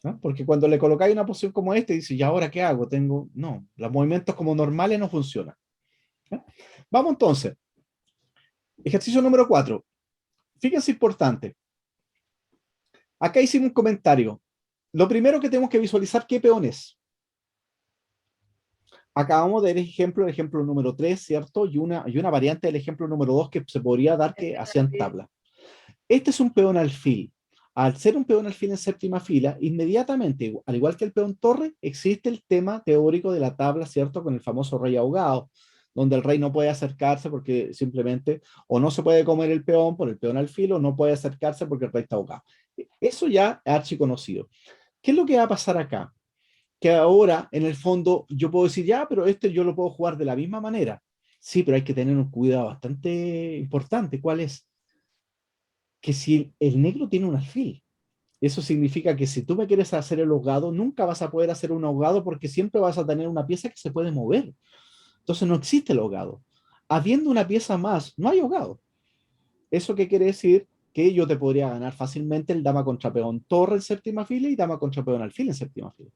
¿No? Porque cuando le colocáis una posición como esta y dice, ¿y ahora qué hago? No, los movimientos como normales no funcionan. ¿No? Vamos entonces. Ejercicio número 4. Fíjense, importante. Acá hicimos un comentario. Lo primero que tenemos que visualizar, ¿qué peón es? Acabamos de ver el ejemplo número 3, ¿cierto? Y una variante del ejemplo número 2 que se podría dar que hacían tabla. Este es un peón alfil. Al ser un peón alfil en séptima fila, inmediatamente, al igual que el peón torre, existe el tema teórico de la tabla, ¿cierto? Con el famoso rey ahogado, donde el rey no puede acercarse porque simplemente o no se puede comer el peón por el peón alfil o no puede acercarse porque el rey está ahogado. Eso ya es archiconocido. ¿Qué es lo que va a pasar acá? Que ahora, en el fondo, yo puedo decir, ya, pero este yo lo puedo jugar de la misma manera. Sí, pero hay que tener un cuidado bastante importante. ¿Cuál es? Que si el negro tiene un alfil, eso significa que si tú me quieres hacer el ahogado, nunca vas a poder hacer un ahogado porque siempre vas a tener una pieza que se puede mover. Entonces no existe el ahogado. Habiendo una pieza más, no hay ahogado. ¿Eso qué quiere decir? Que yo te podría ganar fácilmente el dama contra peón torre en séptima fila y dama contra peón alfil en séptima fila.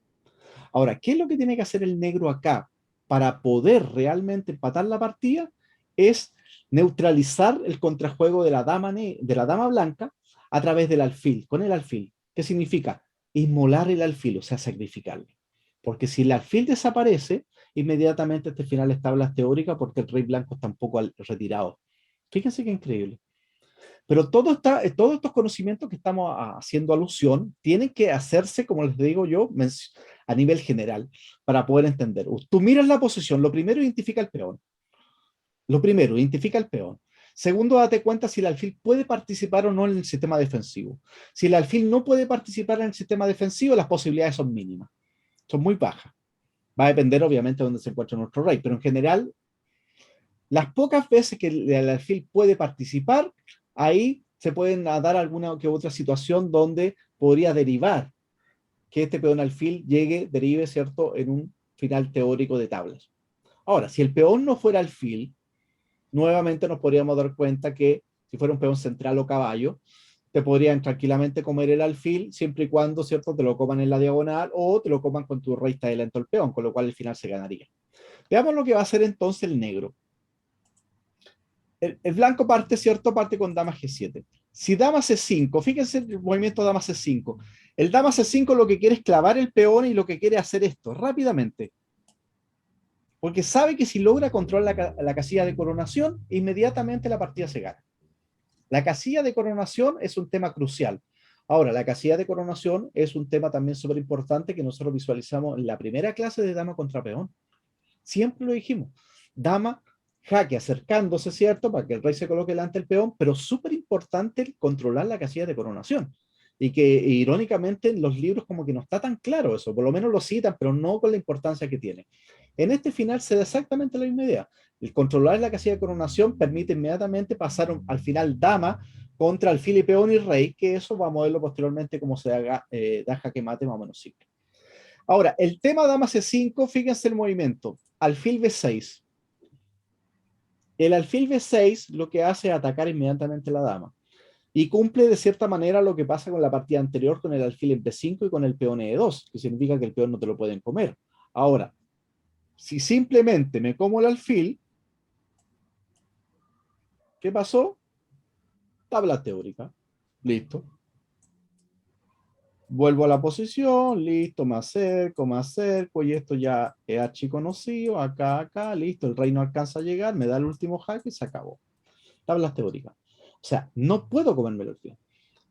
Ahora, ¿qué es lo que tiene que hacer el negro acá para poder realmente empatar la partida? Es neutralizar el contrajuego de la dama blanca a través del alfil, con el alfil. ¿Qué significa? Inmolar el alfil, o sea, sacrificarle. Porque si el alfil desaparece, inmediatamente este final es tabla teórica porque el rey blanco está un poco retirado. Fíjense qué increíble. Pero todos estos conocimientos que estamos haciendo alusión tienen que hacerse, como les digo yo, a nivel general, para poder entender. Tú miras la posición, lo primero identifica el peón. Lo primero, identifica el peón. Segundo, date cuenta si el alfil puede participar o no en el sistema defensivo. Si el alfil no puede participar en el sistema defensivo, las posibilidades son mínimas. Son muy bajas. Va a depender, obviamente, de dónde se encuentra nuestro rey, pero en general, las pocas veces que el alfil puede participar, ahí se pueden dar alguna que otra situación donde podría derivar que este peón alfil derive, ¿cierto?, en un final teórico de tablas. Ahora, si el peón no fuera alfil, nuevamente nos podríamos dar cuenta que si fuera un peón central o caballo, te podrían tranquilamente comer el alfil, siempre y cuando, ¿cierto?, te lo coman en la diagonal o te lo coman con tu rey está lento el peón, con lo cual el final se ganaría. Veamos lo que va a hacer entonces el negro. El blanco parte, ¿cierto? Parte con dama G7. Si dama C5, fíjense el movimiento dama C5. El dama C5 lo que quiere es clavar el peón y lo que quiere hacer esto, rápidamente. Porque sabe que si logra controlar la casilla de coronación, inmediatamente la partida se gana. La casilla de coronación es un tema crucial. Ahora, la casilla de coronación es un tema también súper importante que nosotros visualizamos en la primera clase de dama contra peón. Siempre lo dijimos. Dama, jaque acercándose, ¿cierto? Para que el rey se coloque delante del peón, pero súper importante controlar la casilla de coronación. Y que irónicamente en los libros como que no está tan claro eso, por lo menos lo citan, pero no con la importancia que tiene. En este final se da exactamente la misma idea. El controlar la casilla de coronación permite inmediatamente pasar al final dama contra alfil y peón y rey, que eso vamos a verlo posteriormente como se haga, da jaque mate más o menos simple. Ahora, el tema dama C5, fíjense el movimiento. Alfil B6. El alfil B6 lo que hace es atacar inmediatamente la dama. Y cumple de cierta manera lo que pasa con la partida anterior con el alfil en B5 y con el peón E2, que significa que el peón no te lo pueden comer. Ahora, si simplemente me como el alfil, ¿qué pasó? Tabla teórica. Listo. Vuelvo a la posición, listo, me acerco, y esto ya es archiconocido, acá, listo, el rey no alcanza a llegar, me da el último jaque y se acabó. Tablas teóricas. O sea, no puedo comerme el alfil.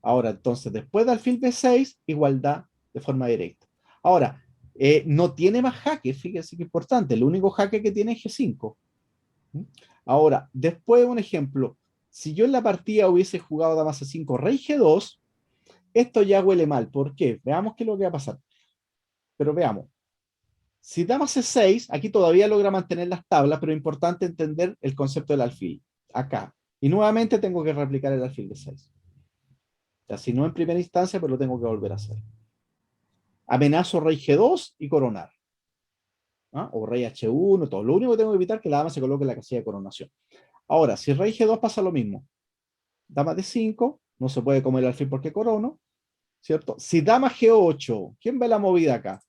Ahora, entonces, después de alfil B6, igualdad de forma directa. Ahora, no tiene más jaque, fíjense que importante, el único jaque que tiene es G5. Ahora, después un ejemplo, si yo en la partida hubiese jugado dama C5, rey G2, esto ya huele mal. ¿Por qué? Veamos qué es lo que va a pasar. Pero veamos. Si dama C6, aquí todavía logra mantener las tablas, pero es importante entender el concepto del alfil. Acá. Y nuevamente tengo que replicar el alfil de 6. O sea, si no en primera instancia, pero lo tengo que volver a hacer. Amenazo rey G2 y coronar. ¿Ah? O rey H1, todo. Lo único que tengo que evitar es que la dama se coloque en la casilla de coronación. Ahora, si rey G2 pasa lo mismo. Dama D5, no se puede comer el alfil porque corono, ¿cierto? Si dama G8, ¿quién ve la movida acá?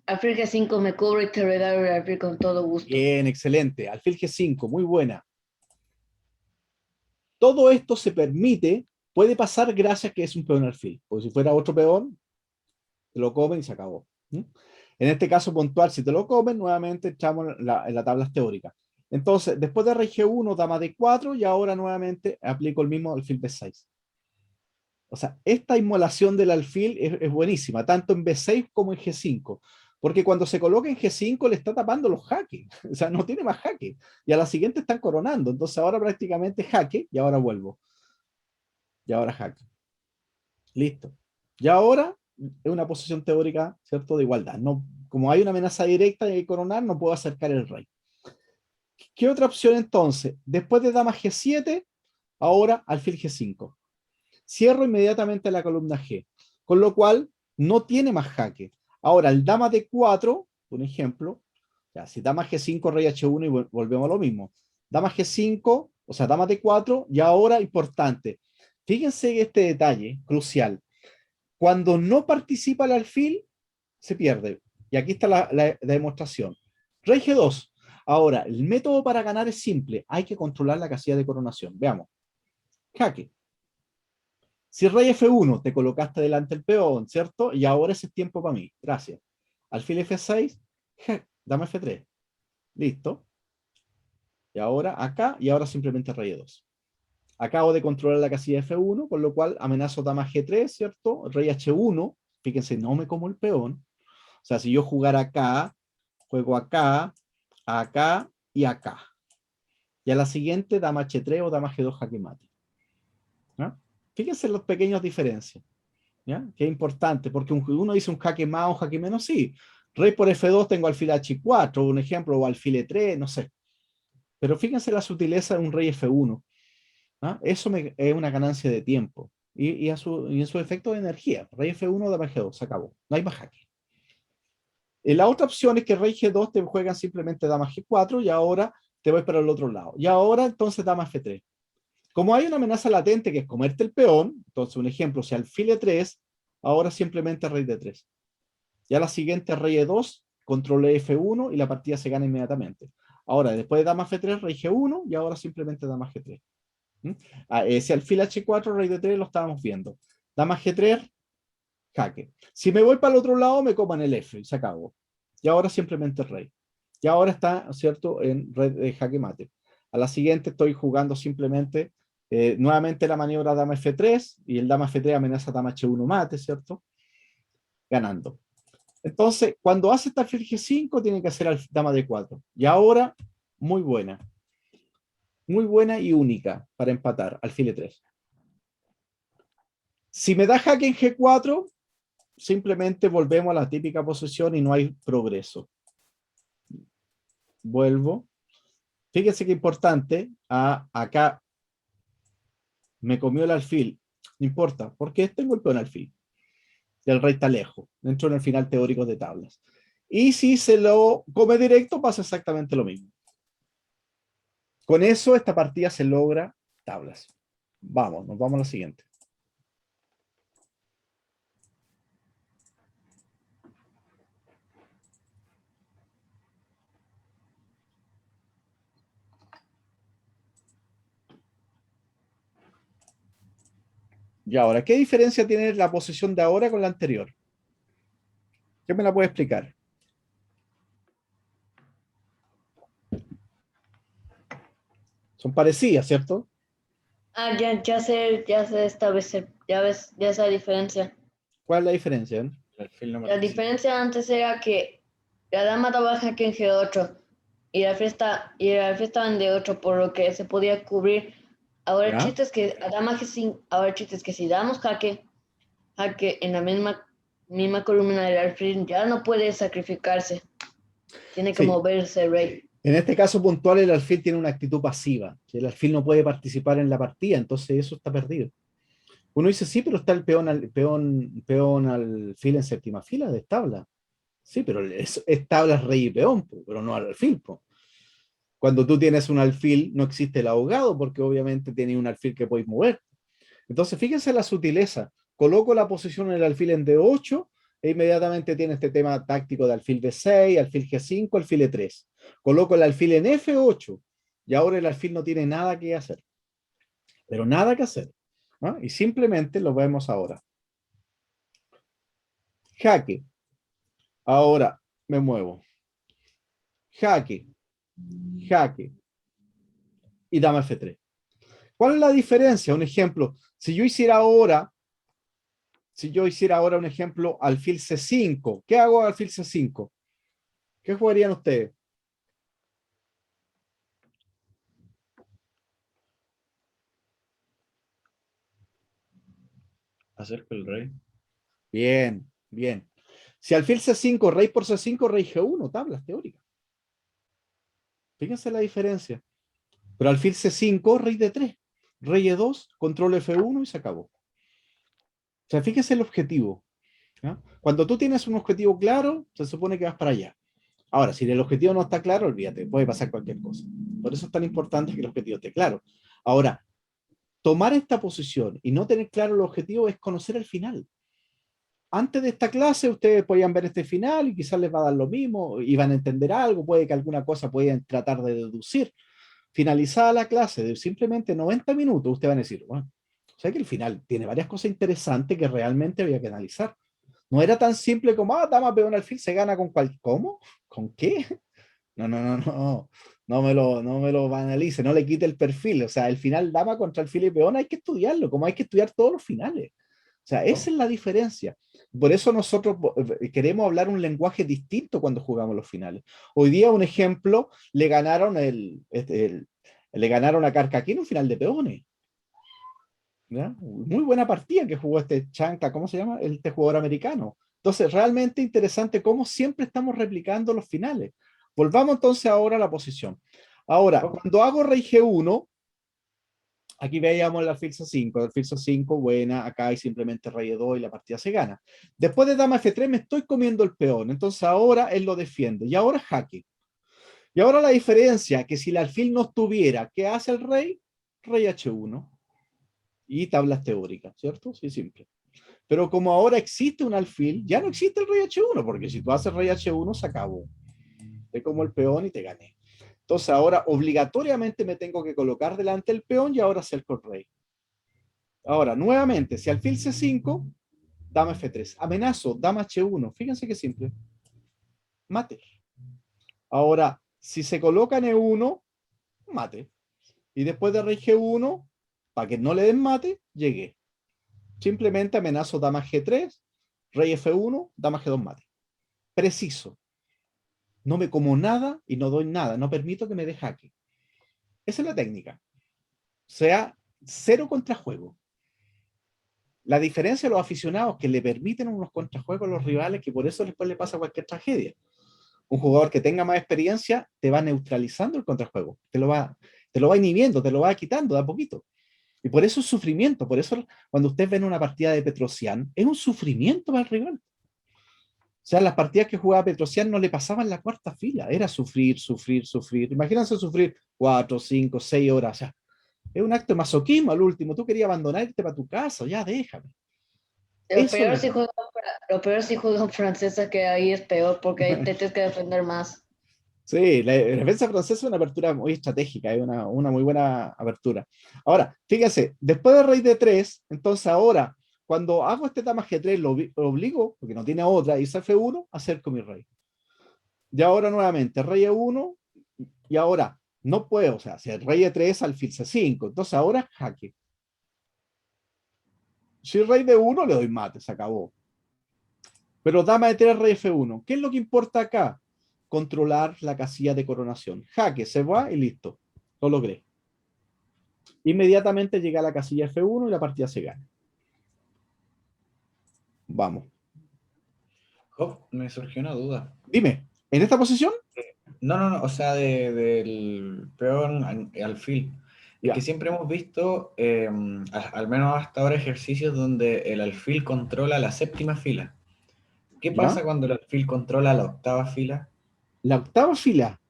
Alfil G5 me cubro y te regalo el alfil con todo gusto. Bien, excelente. Alfil G5, muy buena. Todo esto se permite, puede pasar gracias a que es un peón alfil. Porque si fuera otro peón, te lo comen y se acabó. En este caso puntual, si te lo comen, nuevamente echamos en la tabla teórica. Entonces, después de rey G1, dama D4, y ahora nuevamente aplico el mismo alfil B6. O sea, esta inmolación del alfil es buenísima, tanto en B6 como en G5. Porque cuando se coloca en G5 le está tapando los jaques. O sea, no tiene más jaque. Y a la siguiente están coronando. Entonces ahora prácticamente jaque y ahora vuelvo. Y ahora jaque. Listo. Y ahora es una posición teórica, ¿cierto? De igualdad. No, como hay una amenaza directa de coronar, no puedo acercar el rey. ¿Qué otra opción entonces? Después de dama G7, ahora alfil G5. Cierro inmediatamente la columna G. Con lo cual, no tiene más jaque. Ahora, el dama D4, un ejemplo, ya, si dama G5, rey H1 y volvemos a lo mismo. Dama G5, o sea, dama D4, y ahora, importante, fíjense este detalle crucial. Cuando no participa el alfil, se pierde. Y aquí está la demostración. Rey G2. Ahora, el método para ganar es simple. Hay que controlar la casilla de coronación. Veamos. Jaque. Si rey F1, te colocaste delante el peón, ¿cierto? Y ahora ese es tiempo para mí. Gracias. Alfil F6, dama F3. Listo. Y ahora acá, y ahora simplemente rey E2. Acabo de controlar la casilla F1, con lo cual amenazo dama G3, ¿cierto? Rey H1, fíjense, no me como el peón. O sea, si yo jugara acá, juego acá, acá y acá. Y a la siguiente, dama H3 o dama G2 jaque mate. ¿Ya? Fíjense las pequeñas diferencias. ¿Ya? Que es importante, porque uno dice un jaque más o jaque menos, sí. Rey por F2 tengo alfil H4, un ejemplo, o alfil E3, no sé. Pero fíjense la sutileza de un rey F1. ¿Ah? Eso es una ganancia de tiempo y en su efecto de energía. Rey F1, dama G2, se acabó. No hay más jaque. La otra opción es que rey G2 te juegan simplemente dama G4 y ahora te voy para el otro lado. Y ahora entonces dama F3. Como hay una amenaza latente que es comerte el peón, entonces un ejemplo, si alfil E3, ahora simplemente rey D3. Ya la siguiente rey E2, control F1 y la partida se gana inmediatamente. Ahora, después de dama F3, rey G1 y ahora simplemente dama G3. Si alfil H4, rey D3 lo estábamos viendo. Dama G3, jaque. Si me voy para el otro lado, me coman el F y se acabó. Y ahora simplemente rey. Y ahora está, ¿cierto?, en red de jaque mate. A la siguiente estoy jugando simplemente nuevamente la maniobra dama F3 y el dama F3 amenaza dama H1 mate, ¿cierto? Ganando. Entonces, cuando hace esta alfil G5, tiene que hacer dama D4. Y ahora, muy buena y única para empatar, alfil E3. Si me da jaque en G4, simplemente volvemos a la típica posición y no hay progreso. Vuelvo. Fíjense qué importante. Acá me comió el alfil. No importa, porque tengo el peón alfil. Y el rey está lejos. Dentro del final teórico de tablas. Y si se lo come directo, pasa exactamente lo mismo. Con eso, esta partida se logra tablas. Vamos, nos vamos a la siguiente. Y ahora, ¿qué diferencia tiene la posición de ahora con la anterior? ¿Qué me la puede explicar? Son parecidas, ¿cierto? Ah, ya sé esta vez, ya ves, ya esa diferencia. ¿Cuál es la diferencia? El alfil no La participa. diferencia antes era que la dama trabaja aquí en G8 y el alfil estaba en D8, por lo que se podía cubrir. Ahora el ¿Ya? chiste es que a dama G5, ahora el chiste es que si damos jaque en la misma columna del alfil, ya no puede sacrificarse. Tiene que Sí. moverse el rey. En este caso puntual, el alfil tiene una actitud pasiva. El alfil no puede participar en la partida, entonces eso está perdido. Uno dice, sí, pero está el peón alfil en séptima fila de tabla. Sí, pero es tabla rey y peón, pero no al alfil. Cuando tú tienes un alfil, no existe el ahogado, porque obviamente tiene un alfil que podéis mover. Entonces, fíjense la sutileza. Coloco la posición del alfil en D8 e inmediatamente tiene este tema táctico de alfil D6, alfil G5, alfil E3. Coloco el alfil en F8 y ahora el alfil no tiene nada que hacer. Pero nada que hacer. ¿No? Y simplemente lo vemos ahora. Jaque. Ahora me muevo. Jaque. Jaque. Y dama F3. ¿Cuál es la diferencia? Un ejemplo. Si yo hiciera ahora un ejemplo alfil C5, ¿qué hago alfil C5? ¿Qué jugarían ustedes? Acerco el rey. Bien, bien. Si alfil C5, rey por C5, rey G1, tablas teóricas. Fíjense la diferencia. Pero alfil C5, rey D3, rey E2, control F1 y se acabó. O sea, fíjense el objetivo. ¿Ya? Cuando tú tienes un objetivo claro, se supone que vas para allá. Ahora, si el objetivo no está claro, olvídate, puede pasar cualquier cosa. Por eso es tan importante que el objetivo esté claro. Ahora, tomar esta posición y no tener claro el objetivo es conocer el final. Antes de esta clase, ustedes podían ver este final y quizás les va a dar lo mismo, y van a entender algo, puede que alguna cosa puedan tratar de deducir. Finalizada la clase de simplemente 90 minutos, ustedes van a decir, bueno, o sea que el final tiene varias cosas interesantes que realmente había que analizar. No era tan simple como, dama peón alfil se gana con cuál. ¿Cómo? ¿Con qué? No me lo banalice, no le quite el perfil. O sea, el final dama contra alfil y peón hay que estudiarlo, como hay que estudiar todos los finales. O sea, esa es la diferencia. Por eso nosotros queremos hablar un lenguaje distinto cuando jugamos los finales. Hoy día, un ejemplo, le ganaron a Carcaquín un final de peones. ¿Ya? Muy buena partida que jugó este Chancla, ¿cómo se llama? Este jugador americano. Entonces, realmente interesante cómo siempre estamos replicando los finales. Volvamos entonces ahora a la posición. Ahora, cuando hago rey G1, aquí veíamos el alfil C5, el alfil C5, buena, acá hay simplemente rey E2 y la partida se gana. Después de dama F3 me estoy comiendo el peón, entonces ahora él lo defiende, y ahora jaque. Y ahora la diferencia, que si el alfil no estuviera, ¿qué hace el rey? Rey H1. Y tablas teóricas, ¿cierto? Sí, simple. Pero como ahora existe un alfil, ya no existe el rey H1, porque si tú haces rey H1 se acabó. Te como el peón y te gané. Entonces ahora obligatoriamente me tengo que colocar delante el peón y ahora cerco el rey. Ahora, nuevamente, si alfil C5, dama F3. Amenazo, dama H1. Fíjense qué simple. Mate. Ahora, si se coloca en E1, mate. Y después de rey G1, para que no le den mate, llegué. Simplemente amenazo dama G3, rey F1, dama G2 mate. Preciso. No me como nada y no doy nada. No permito que me dé jaque. Esa es la técnica. O sea, cero contrajuego. La diferencia de los aficionados que le permiten unos contrajuegos a los rivales, que por eso después le pasa cualquier tragedia. Un jugador que tenga más experiencia te va neutralizando el contrajuego. Te lo va inhibiendo, te lo va quitando de a poquito. Y por eso es sufrimiento. Por eso cuando ustedes ven una partida de Petrosian, es un sufrimiento para el rival. O sea, las partidas que jugaba Petrosian no le pasaban la cuarta fila. Era sufrir, sufrir, sufrir. Imagínense sufrir 4, 5, 6 horas. O sea, es un acto de masoquismo al último. Tú querías abandonar y irte para tu casa. Ya, déjame. Lo peor si juegan francesa, que ahí es peor, porque ahí te tienes que defender más. Sí, la defensa francesa es una apertura muy estratégica, es una muy buena apertura. Ahora, fíjense, después de rey D3, entonces ahora, cuando hago este dama G3, lo obligo, porque no tiene otra, y F1, a hacer con mi rey. Y ahora nuevamente, rey E1, y ahora no puedo, o sea, si el rey E3, alfil C5, entonces ahora jaque. Si rey D1, le doy mate, se acabó. Pero dama E3, rey F1, ¿qué es lo que importa acá? Controlar la casilla de coronación. Jaque, se va y listo. Lo logré. Inmediatamente llega a la casilla F1 y la partida se gana. Vamos. Me surgió una duda. Dime, ¿en esta posición? No, o sea, del peón alfil. Es Ya. que siempre hemos visto, al menos hasta ahora, ejercicios donde el alfil controla la séptima fila. ¿Qué pasa ¿Ya? cuando el alfil controla la octava fila? La octava fila.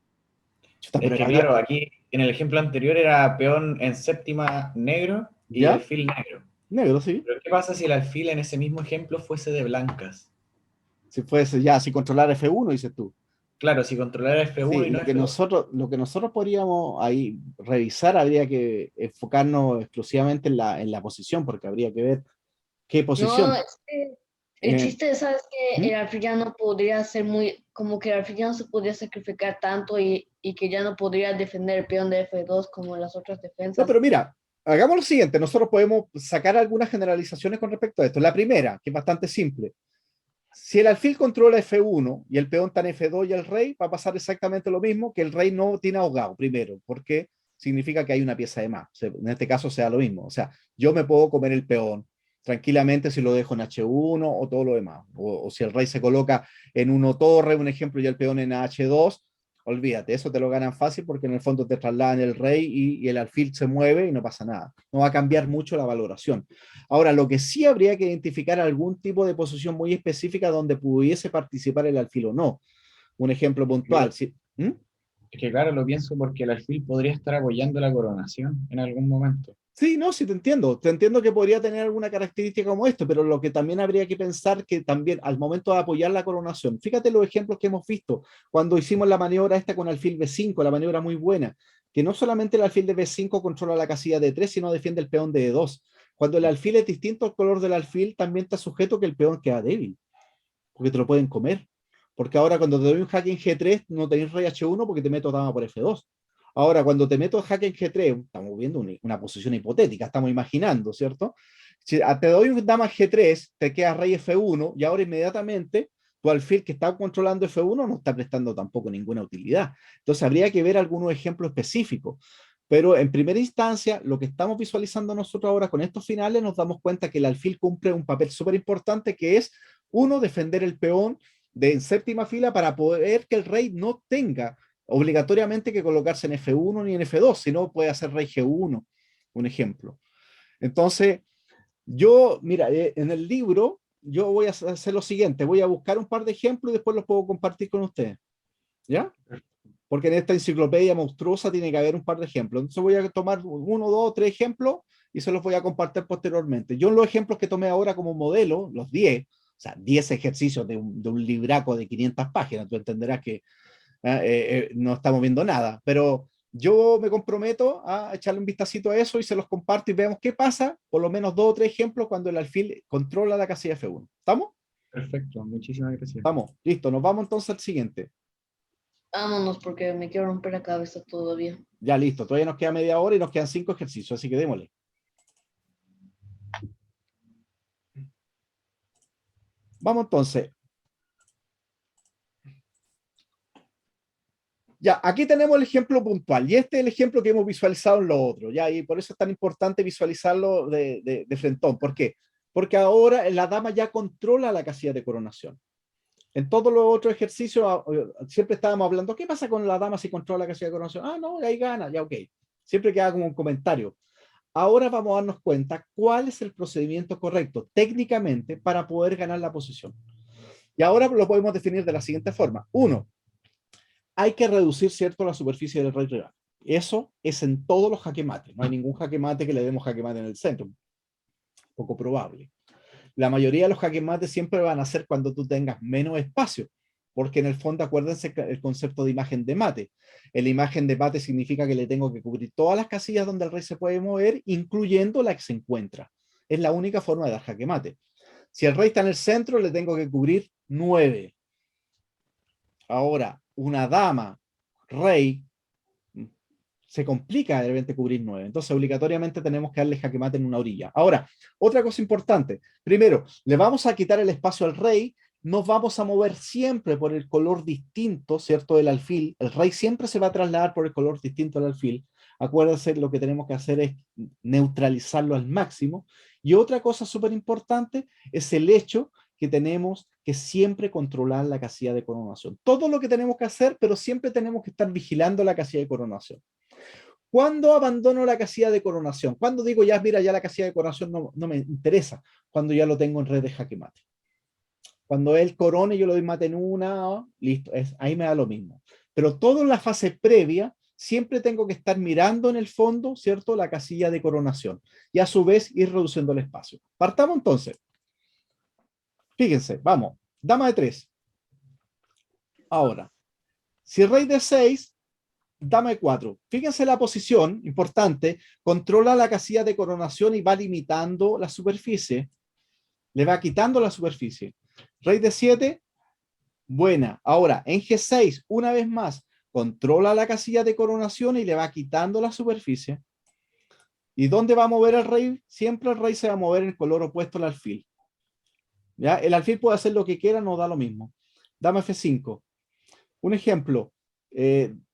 Chuta, Es pero que había... claro, aquí en el ejemplo anterior era peón en séptima negro y ¿Ya? alfil negro. Negro, sí. Pero ¿qué pasa si el alfil en ese mismo ejemplo fuese de blancas? Si fuese ya, si controlar F1, dices tú. Claro, si controlara F1 Sí, y no F2. lo que nosotros podríamos ahí revisar, habría que enfocarnos exclusivamente en la posición, porque habría que ver qué No, posición. es que el Eh, chiste, ¿sabes? Que ¿Mm? el alfil ya no podría ser muy, como que el alfil ya no se podría sacrificar tanto y que ya no podría defender el peón de F2 como las otras No, defensas. pero mira, hagamos lo siguiente, nosotros podemos sacar algunas generalizaciones con respecto a esto. La primera, que es bastante simple. Si el alfil controla F1 y el peón está en F2 y el rey, va a pasar exactamente lo mismo, que el rey no tiene ahogado primero, porque significa que hay una pieza de más. O sea, en este caso sea lo mismo. O sea, yo me puedo comer el peón tranquilamente si lo dejo en H1 o todo lo demás. O si el rey se coloca en 1 torre, un ejemplo, y el peón en H2, olvídate, eso te lo ganan fácil porque en el fondo te trasladan el rey y el alfil se mueve y no pasa nada. No va a cambiar mucho la valoración. Ahora, lo que sí habría que identificar algún tipo de posición muy específica donde pudiese participar el alfil o no. Un ejemplo puntual. ¿Sí? ¿Mm? Es que claro, lo pienso porque el alfil podría estar apoyando la coronación en algún momento. Sí, no, sí te entiendo. Te entiendo que podría tener alguna característica como esto, pero lo que también habría que pensar que también al momento de apoyar la coronación, fíjate los ejemplos que hemos visto cuando hicimos la maniobra esta con alfil B5, la maniobra muy buena, que no solamente el alfil de B5 controla la casilla de 3, sino defiende el peón de E2. Cuando el alfil es distinto al color del alfil, también está sujeto que el peón queda débil, porque te lo pueden comer. Porque ahora cuando te doy un jaque en G3, no tenés rey H1 porque te meto dama por F2. Ahora, cuando te meto jaque en G3, estamos viendo una posición hipotética, estamos imaginando, ¿cierto? Si te doy un dama G3, te queda rey F1 y ahora inmediatamente tu alfil que está controlando F1 no está prestando tampoco ninguna utilidad. Entonces habría que ver algunos ejemplos específicos. Pero en primera instancia, lo que estamos visualizando nosotros ahora con estos finales, nos damos cuenta que el alfil cumple un papel súper importante que es, uno, defender el peón en séptima fila para poder que el rey no tenga obligatoriamente que colocarse en F1 ni en F2, sino puede hacer rey G1, un ejemplo. Entonces, yo, mira, en el libro, yo voy a hacer lo siguiente, voy a buscar un par de ejemplos y después los puedo compartir con ustedes. ¿Ya? Porque en esta enciclopedia monstruosa tiene que haber un par de ejemplos. Entonces voy a tomar uno, dos, tres ejemplos y se los voy a compartir posteriormente. Yo en los ejemplos que tomé ahora como modelo, los 10, o sea, 10 ejercicios de un libraco de 500 páginas, tú entenderás que no estamos viendo nada, pero yo me comprometo a echarle un vistacito a eso y se los comparto y vemos qué pasa, por lo menos 2 o 3 ejemplos cuando el alfil controla la casilla F1. ¿Estamos? Perfecto, muchísimas gracias. Estamos, listo, nos vamos entonces al siguiente. Vámonos porque me quiero romper la cabeza todavía. Ya listo, todavía nos queda media hora y nos quedan 5 ejercicios, así que démosle. Vamos entonces. Ya, aquí tenemos el ejemplo puntual y este es el ejemplo que hemos visualizado en lo otro, ya, y por eso es tan importante visualizarlo de frentón. ¿Por qué? Porque ahora la dama ya controla la casilla de coronación. En todos los otros ejercicios siempre estábamos hablando, ¿qué pasa con la dama si controla la casilla de coronación? Ah, no, ahí gana, ya ok. Siempre queda como un comentario. Ahora vamos a darnos cuenta cuál es el procedimiento correcto técnicamente para poder ganar la posición. Y ahora lo podemos definir de la siguiente forma. 1. Hay que reducir, ¿cierto?, la superficie del rey rival. Eso es en todos los jaque mate. No hay ningún jaque mate que le demos jaque mate en el centro. Poco probable. La mayoría de los jaque mate siempre van a ser cuando tú tengas menos espacio, porque en el fondo acuérdense el concepto de imagen de mate. La imagen de mate significa que le tengo que cubrir todas las casillas donde el rey se puede mover, incluyendo la que se encuentra. Es la única forma de dar jaque mate. Si el rey está en el centro, le tengo que cubrir 9. Ahora, una dama, rey, se complica de repente cubrir 9. Entonces, obligatoriamente tenemos que darle jaque mate en una orilla. Ahora, otra cosa importante. Primero, le vamos a quitar el espacio al rey. Nos vamos a mover siempre por el color distinto, ¿cierto?, del alfil. El rey siempre se va a trasladar por el color distinto del alfil. Acuérdense, lo que tenemos que hacer es neutralizarlo al máximo. Y otra cosa súper importante es el hecho que tenemos que siempre controlar la casilla de coronación. Todo lo que tenemos que hacer, pero siempre tenemos que estar vigilando la casilla de coronación. ¿Cuándo abandono la casilla de coronación? Cuando digo ya, mira, ya la casilla de coronación no me interesa, cuando ya lo tengo en red de jaque mate. Cuando él corone, yo lo doy mate en una, listo, ahí me da lo mismo. Pero todo en la fase previa, siempre tengo que estar mirando en el fondo, ¿cierto?, la casilla de coronación. Y a su vez ir reduciendo el espacio. Partamos entonces. Fíjense, vamos, dama de 3. Ahora, si rey de 6, dama de 4. Fíjense la posición, importante, controla la casilla de coronación y va limitando la superficie. Le va quitando la superficie. Rey de 7, buena. Ahora, en G6, una vez más, controla la casilla de coronación y le va quitando la superficie. ¿Y dónde va a mover el rey? Siempre el rey se va a mover en el color opuesto al alfil. ¿Ya? El alfil puede hacer lo que quiera, no da lo mismo. Dama F5. Un ejemplo,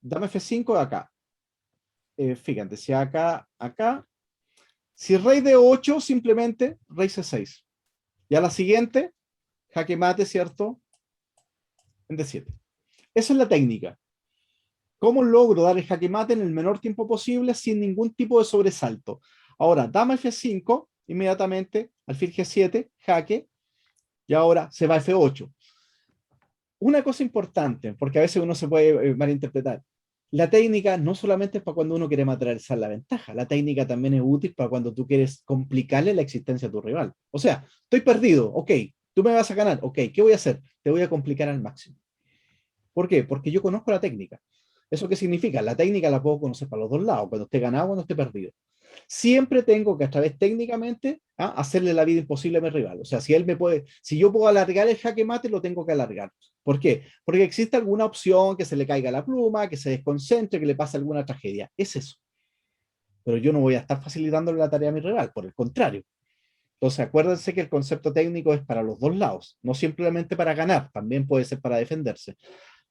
dama F5 acá. Fíjate, si acá, si rey de 8, simplemente rey C6. Y a la siguiente, jaque mate, ¿cierto? En D7. Esa es la técnica. ¿Cómo logro dar el jaque mate en el menor tiempo posible sin ningún tipo de sobresalto? Ahora, dama F5, inmediatamente, alfil G7, jaque, y ahora se va a F8. Una cosa importante, porque a veces uno se puede malinterpretar. La técnica no solamente es para cuando uno quiere materializar la ventaja, la técnica también es útil para cuando tú quieres complicarle la existencia a tu rival. O sea, estoy perdido, ok, tú me vas a ganar, ok, ¿qué voy a hacer? Te voy a complicar al máximo. ¿Por qué? Porque yo conozco la técnica. ¿Eso qué significa? La técnica la puedo conocer para los dos lados, cuando esté ganado, cuando esté perdido. Siempre tengo que, a través técnicamente, hacerle la vida imposible a mi rival. O sea, si yo puedo alargar el jaque mate, lo tengo que alargar. ¿Por qué? Porque existe alguna opción que se le caiga la pluma, que se desconcentre, que le pase alguna tragedia. Es eso. Pero yo no voy a estar facilitándole la tarea a mi rival, por el contrario. Entonces, acuérdense que el concepto técnico es para los dos lados, no simplemente para ganar, también puede ser para defenderse.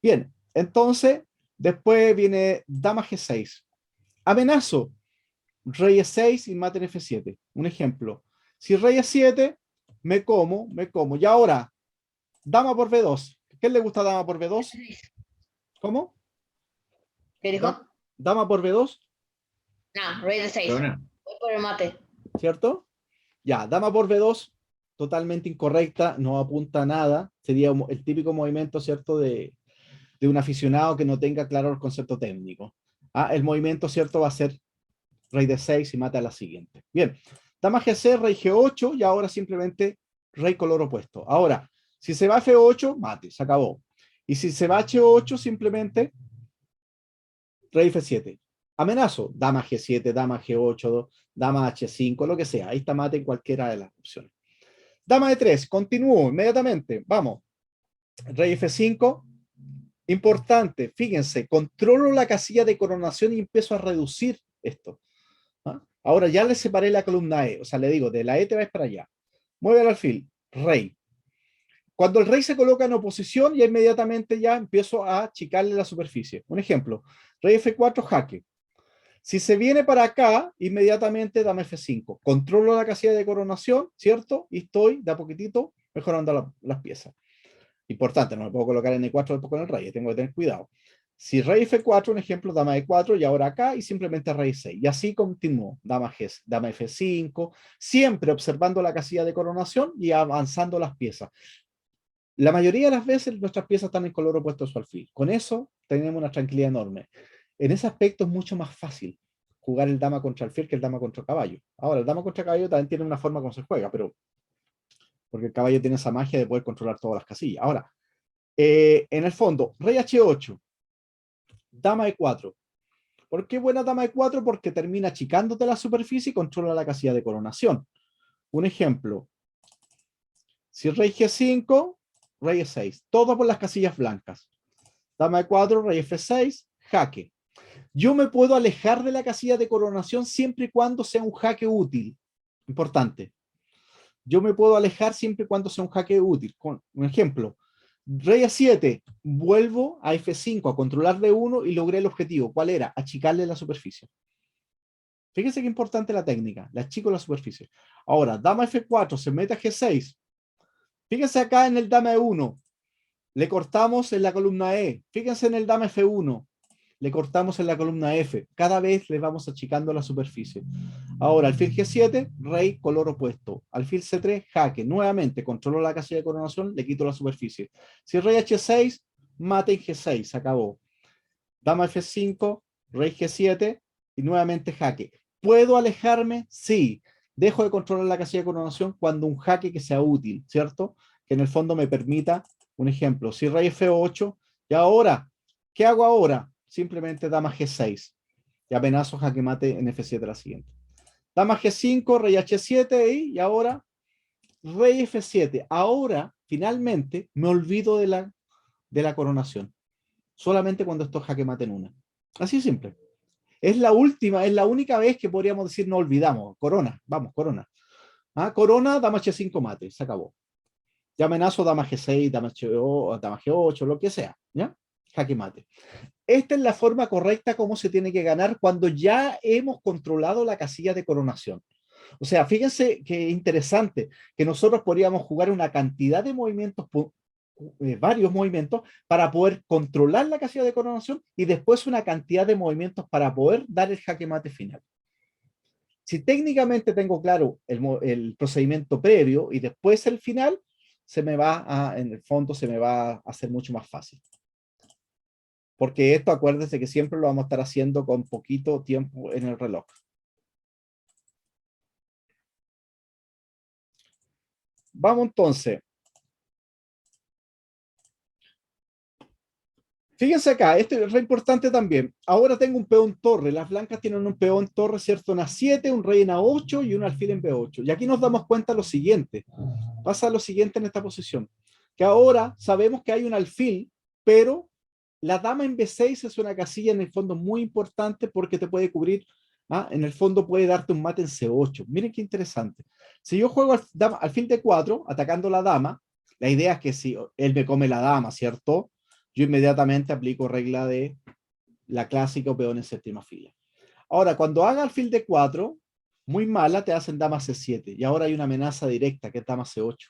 Bien, entonces, después viene dama G6. Amenazo, rey E6 y mate en F7. Un ejemplo. Si rey E7, me como. Y ahora, dama por B2. ¿Qué le gusta dama por B2? ¿Cómo? ¿Qué dijo? Dama por B2, No, rey de 6. Corona. Voy por el mate. ¿cierto? Ya, dama por B2, totalmente incorrecta, no apunta a nada. Sería el típico movimiento, ¿cierto? De un aficionado que no tenga claro el concepto técnico. El movimiento, ¿cierto? Va a ser rey de 6 y mata a la siguiente. Bien, dama G6, rey G8 y ahora simplemente rey color opuesto. Ahora, si se va F8, mate, se acabó. Y si se va H8, simplemente rey F7. Amenazo, dama G7, dama G8, dama H5, lo que sea. Ahí está mate en cualquiera de las opciones. Dama E3, continúo inmediatamente. Vamos. Rey F5. Importante, fíjense, controlo la casilla de coronación y empiezo a reducir esto. Ahora ya le separé la columna E, o sea, le digo, de la E te vas para allá. Mueve el alfil, rey. Cuando el rey se coloca en oposición, ya inmediatamente ya empiezo a achicarle la superficie. Un ejemplo, rey F4, jaque. Si se viene para acá, inmediatamente dame F5. Controlo la casilla de coronación, ¿cierto? Y estoy de a poquitito mejorando las piezas. Importante, no me puedo colocar en E4 después con el rey, tengo que tener cuidado. Si rey F4, un ejemplo, dama E4 y ahora acá y simplemente rey 6. Y así continúo, dama F5, siempre observando la casilla de coronación y avanzando las piezas. La mayoría de las veces nuestras piezas están en color opuesto a su alfil. Con eso tenemos una tranquilidad enorme. En ese aspecto es mucho más fácil jugar el dama contra alfil que el dama contra caballo. Ahora, el dama contra caballo también tiene una forma como se juega, pero porque el caballo tiene esa magia de poder controlar todas las casillas. Ahora, en el fondo, rey H8, dama E4. ¿Por qué buena dama E4? Porque termina achicándote la superficie y controla la casilla de coronación. Un ejemplo, si rey G5, rey E6, todo por las casillas blancas. Dama E4, rey F6, jaque. Yo me puedo alejar de la casilla de coronación siempre y cuando sea un jaque útil. Importante. Yo me puedo alejar siempre y cuando sea un jaque útil. Con un ejemplo, rey A7, vuelvo a F5 a controlar D1 y logré el objetivo. ¿Cuál era? Achicarle la superficie. Fíjense qué importante la técnica. Le achico la superficie. Ahora, dama F4 se mete a G6. Fíjense acá en el dama E1. Le cortamos en la columna E. Fíjense en el dama F1. Le cortamos en la columna F. Cada vez le vamos achicando la superficie. Ahora, alfil G7, rey color opuesto. Alfil C3, jaque. Nuevamente, controlo la casilla de coronación, le quito la superficie. Si rey H6, mate en G6, se acabó. Dama F5, rey G7 y nuevamente jaque. ¿Puedo alejarme? Sí. Dejo de controlar la casilla de coronación cuando un jaque que sea útil, ¿cierto? Que en el fondo me permita, un ejemplo, si rey F8, y ahora, ¿qué hago ahora? Simplemente dama G6 y amenazo jaque mate en F7 la siguiente. Dama G5, rey H7 y ahora rey F7. Ahora, finalmente, me olvido de la coronación. Solamente cuando esto jaque mate en una. Así de simple. Es la única vez que podríamos decir no olvidamos. Corona, vamos, corona. Corona, dama H5 mate, se acabó. Ya amenazo dama G6, dama G8, lo que sea. ¿Ya? Jaque mate. Esta es la forma correcta como se tiene que ganar cuando ya hemos controlado la casilla de coronación. O sea, fíjense qué interesante que nosotros podríamos jugar una cantidad de movimientos, varios movimientos, para poder controlar la casilla de coronación y después una cantidad de movimientos para poder dar el jaque mate final. Si técnicamente tengo claro el procedimiento previo y después el final, en el fondo se me va a hacer mucho más fácil. Porque esto, acuérdense que siempre lo vamos a estar haciendo con poquito tiempo en el reloj. Vamos entonces. Fíjense acá, esto es re importante también. Ahora tengo un peón torre. Las blancas tienen un peón torre, ¿cierto? En A7, un rey en A8 y un alfil en B8. Y aquí nos damos cuenta lo siguiente. Pasa lo siguiente en esta posición. Que ahora sabemos que hay un alfil, pero la dama en B6 es una casilla en el fondo muy importante porque te puede cubrir, ¿ah? En el fondo puede darte un mate en C8. Miren qué interesante. Si yo juego alfil D4, atacando la dama, la idea es que si él me come la dama, ¿cierto? Yo inmediatamente aplico regla de la clásica o peón en séptima fila. Ahora, cuando haga alfil D4, muy mala, te hacen dama C7. Y ahora hay una amenaza directa que es dama C8.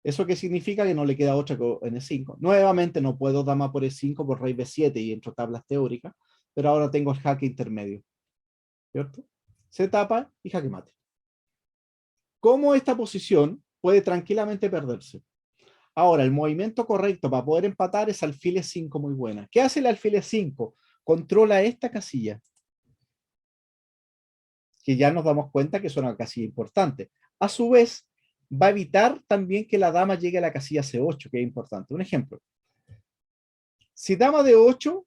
¿Eso qué significa? Que no le queda otra que N5. Nuevamente no puedo dama por E5 por rey B7 y entro tablas teóricas, pero ahora tengo el jaque intermedio. ¿Cierto? Se tapa y jaque mate. ¿Cómo esta posición puede tranquilamente perderse? Ahora, el movimiento correcto para poder empatar es alfil E5 muy buena. ¿Qué hace el alfil E5? Controla esta casilla, que ya nos damos cuenta que es una casilla importante. A su vez, va a evitar también que la dama llegue a la casilla C8, que es importante. Un ejemplo. Si dama de 8,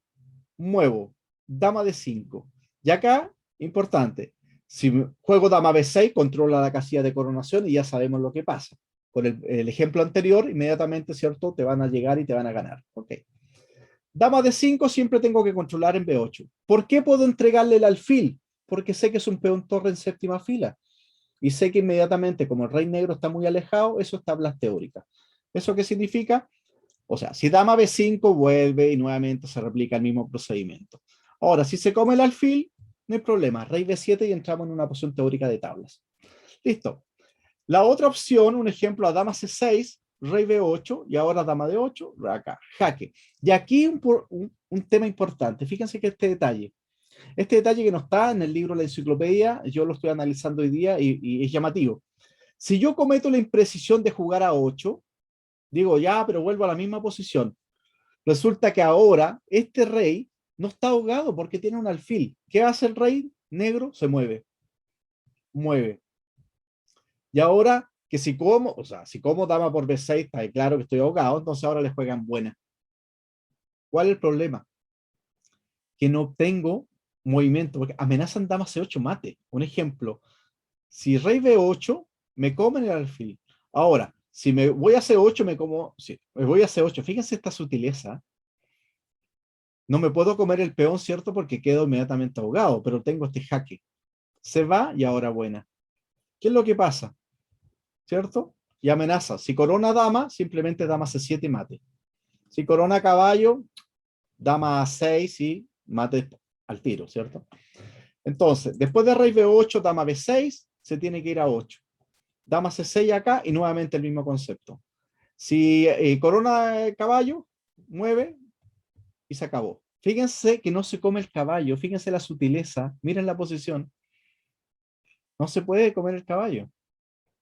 muevo. Dama de 5. Y acá, importante, si juego dama B6, controla la casilla de coronación y ya sabemos lo que pasa. Con el ejemplo anterior, inmediatamente, ¿cierto? Te van a llegar y te van a ganar. Ok. Dama de 5 siempre tengo que controlar en B8. ¿Por qué puedo entregarle el alfil? Porque sé que es un peón torre en séptima fila. Y sé que inmediatamente, como el rey negro está muy alejado, eso es tablas teóricas. ¿Eso qué significa? O sea, si dama B5 vuelve y nuevamente se replica el mismo procedimiento. Ahora, si se come el alfil, no hay problema. Rey B7 y entramos en una posición teórica de tablas. Listo. La otra opción, un ejemplo, a dama C6, rey B8 y ahora dama D8, acá, jaque. Y aquí un tema importante. Fíjense que este detalle que no está en el libro de la enciclopedia, yo lo estoy analizando hoy día y es llamativo. Si yo cometo la imprecisión de jugar a 8, digo, ya, pero vuelvo a la misma posición. Resulta que ahora este rey no está ahogado porque tiene un alfil. ¿Qué hace el rey negro? Se mueve. Mueve. Y ahora que si como, o sea, si como dama por B6, está claro que estoy ahogado, entonces ahora le juegan buena. ¿Cuál es el problema? Que no tengo movimiento, porque amenazan dama C8 mate. Un ejemplo, si rey B8, me comen el alfil. Ahora, si me voy a C8, me como, sí, me voy a C8. Fíjense esta sutileza. No me puedo comer el peón, ¿cierto? Porque quedo inmediatamente ahogado, pero tengo este jaque. Se va y ahora buena. ¿Qué es lo que pasa? ¿Cierto? Y amenaza. Si corona dama, simplemente dama C7 y mate. Si corona caballo, dama A6 y mate al tiro, ¿cierto? Entonces, después de rey B8, dama B6, se tiene que ir a 8. Dama C6 acá y nuevamente el mismo concepto. Si corona caballo, mueve y se acabó. Fíjense que no se come el caballo, fíjense la sutileza, miren la posición. No se puede comer el caballo,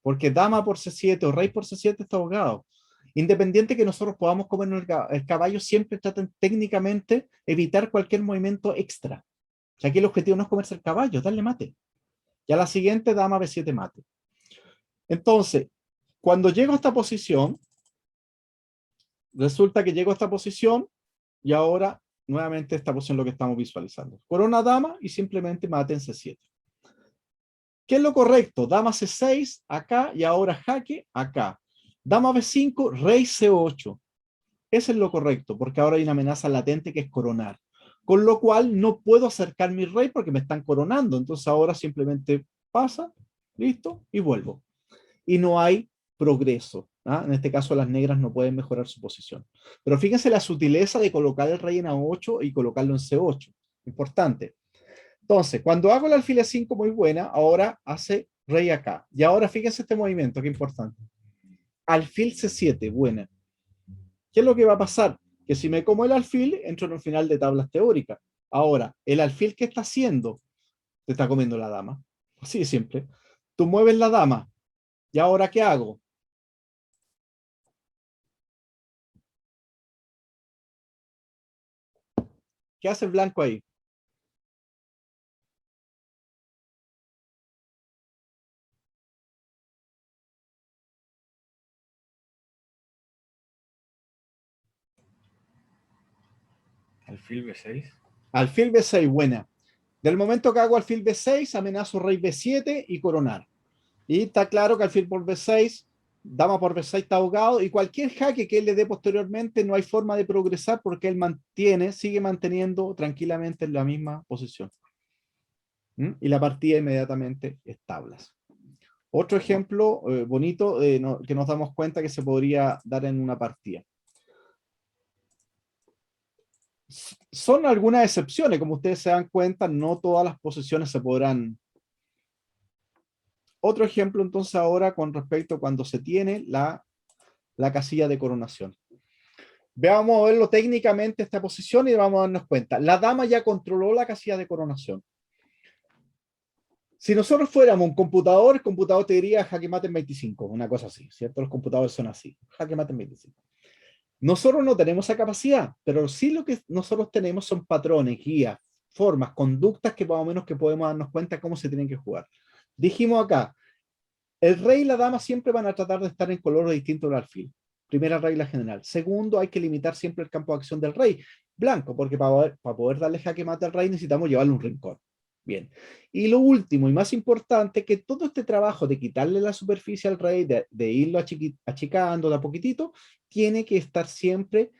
porque dama por C7 o rey por C7 está ahogado. Independiente que nosotros podamos comer el caballo, siempre tratan técnicamente evitar cualquier movimiento extra. O sea, aquí el objetivo no es comerse el caballo, darle mate. Y a la siguiente, dama B7 mate. Entonces, cuando llego a esta posición, resulta que llego a esta posición y ahora nuevamente esta posición es lo que estamos visualizando. Corona dama y simplemente mate en C7. ¿Qué es lo correcto? Dama C6 acá y ahora jaque acá. Dama B5, rey C8. Ese es lo correcto, porque ahora hay una amenaza latente que es coronar. Con lo cual no puedo acercar mi rey porque me están coronando. Entonces ahora simplemente pasa, listo, y vuelvo. Y no hay progreso. ¿Ah? En este caso las negras no pueden mejorar su posición. Pero fíjense la sutileza de colocar el rey en A8 y colocarlo en C8. Importante. Entonces, cuando hago el alfil E5 muy buena, ahora hace rey acá. Y ahora fíjense este movimiento, qué importante. Alfil C7, buena. ¿Qué es lo que va a pasar? Que si me como el alfil, entro en un final de tablas teóricas. Ahora, el alfil que está haciendo, te está comiendo la dama. Así de simple. Tú mueves la dama. ¿Y ahora qué hago? ¿Qué hace el blanco ahí? Alfil B6. Alfil B6, buena. Del momento que hago alfil B6, amenazo rey B7 y coronar. Y está claro que alfil por B6, dama por B6 está ahogado, y cualquier jaque que él le dé posteriormente no hay forma de progresar porque él sigue manteniendo tranquilamente en la misma posición. Y la partida inmediatamente es tablas. Otro ejemplo bonito que nos damos cuenta que se podría dar en una partida. Son algunas excepciones, como ustedes se dan cuenta, no todas las posiciones se podrán. Otro ejemplo entonces ahora con respecto a cuando se tiene la casilla de coronación. Vamos a verlo técnicamente esta posición y vamos a darnos cuenta. La dama ya controló la casilla de coronación. Si nosotros fuéramos un computador, el computador te diría jaque mate en 25, una cosa así, ¿cierto? Los computadores son así, jaque mate en 25. Nosotros no tenemos esa capacidad, pero sí lo que nosotros tenemos son patrones, guías, formas, conductas que más o menos que podemos darnos cuenta cómo se tienen que jugar. Dijimos acá, el rey y la dama siempre van a tratar de estar en colores distintos del alfil. Primera regla general. Segundo, hay que limitar siempre el campo de acción del rey blanco, porque para poder darle jaque mate al rey necesitamos llevarle un rincón. Bien. Y lo último y más importante, que todo este trabajo de quitarle la superficie al rey, de irlo achicando de a poquitito, tiene que estar siempre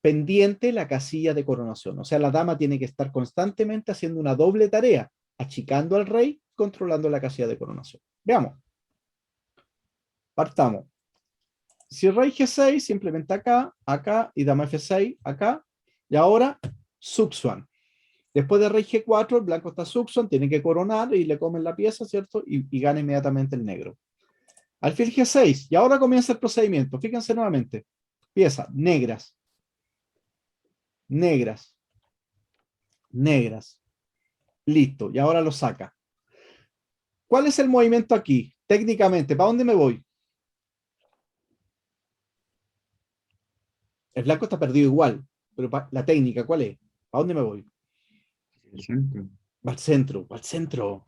pendiente la casilla de coronación. O sea, la dama tiene que estar constantemente haciendo una doble tarea, achicando al rey, controlando la casilla de coronación. Veamos. Partamos. Si rey G6, simplemente acá, acá, y dama F6, acá, y ahora, Suxuan. Después de rey G4, el blanco está Suxuan, tiene que coronar y le comen la pieza, ¿cierto? Y gana inmediatamente el negro. Alfil G6, y ahora comienza el procedimiento. Fíjense nuevamente. Pieza, negras. Negras. Negras. Listo, y ahora lo saca. ¿Cuál es el movimiento aquí? Técnicamente, ¿para dónde me voy? El blanco está perdido igual, pero la técnica, ¿cuál es? ¿Para dónde me voy? El centro. Va al centro, va al centro.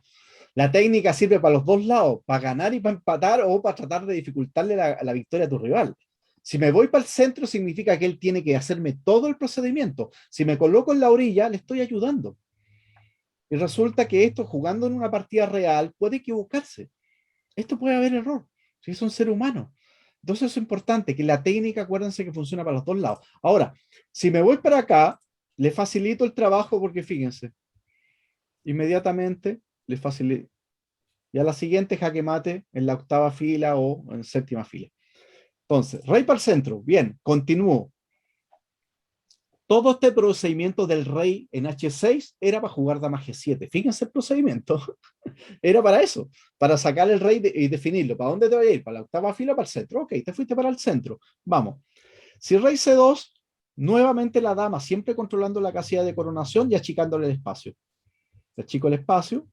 La técnica sirve para los dos lados, para ganar y para empatar o para tratar de dificultarle la victoria a tu rival. Si me voy para el centro significa que él tiene que hacerme todo el procedimiento. Si me coloco en la orilla, le estoy ayudando. Y resulta que esto, jugando en una partida real, puede equivocarse. Esto puede haber error, si es un ser humano. Entonces es importante que la técnica, acuérdense que funciona para los dos lados. Ahora, si me voy para acá, le facilito el trabajo porque fíjense, inmediatamente le facilito. Y a la siguiente jaque mate en la octava fila o en séptima fila. Entonces, rey para el centro. Bien, continúo. Todo este procedimiento del rey en H6 era para jugar dama G7. Fíjense el procedimiento. Era para eso, para sacar el rey y definirlo. ¿Para dónde te voy a ir? ¿Para la octava fila o para el centro? Ok, te fuiste para el centro. Vamos. Si rey C2, nuevamente la dama, siempre controlando la casilla de coronación y achicándole el espacio. Le achico el espacio.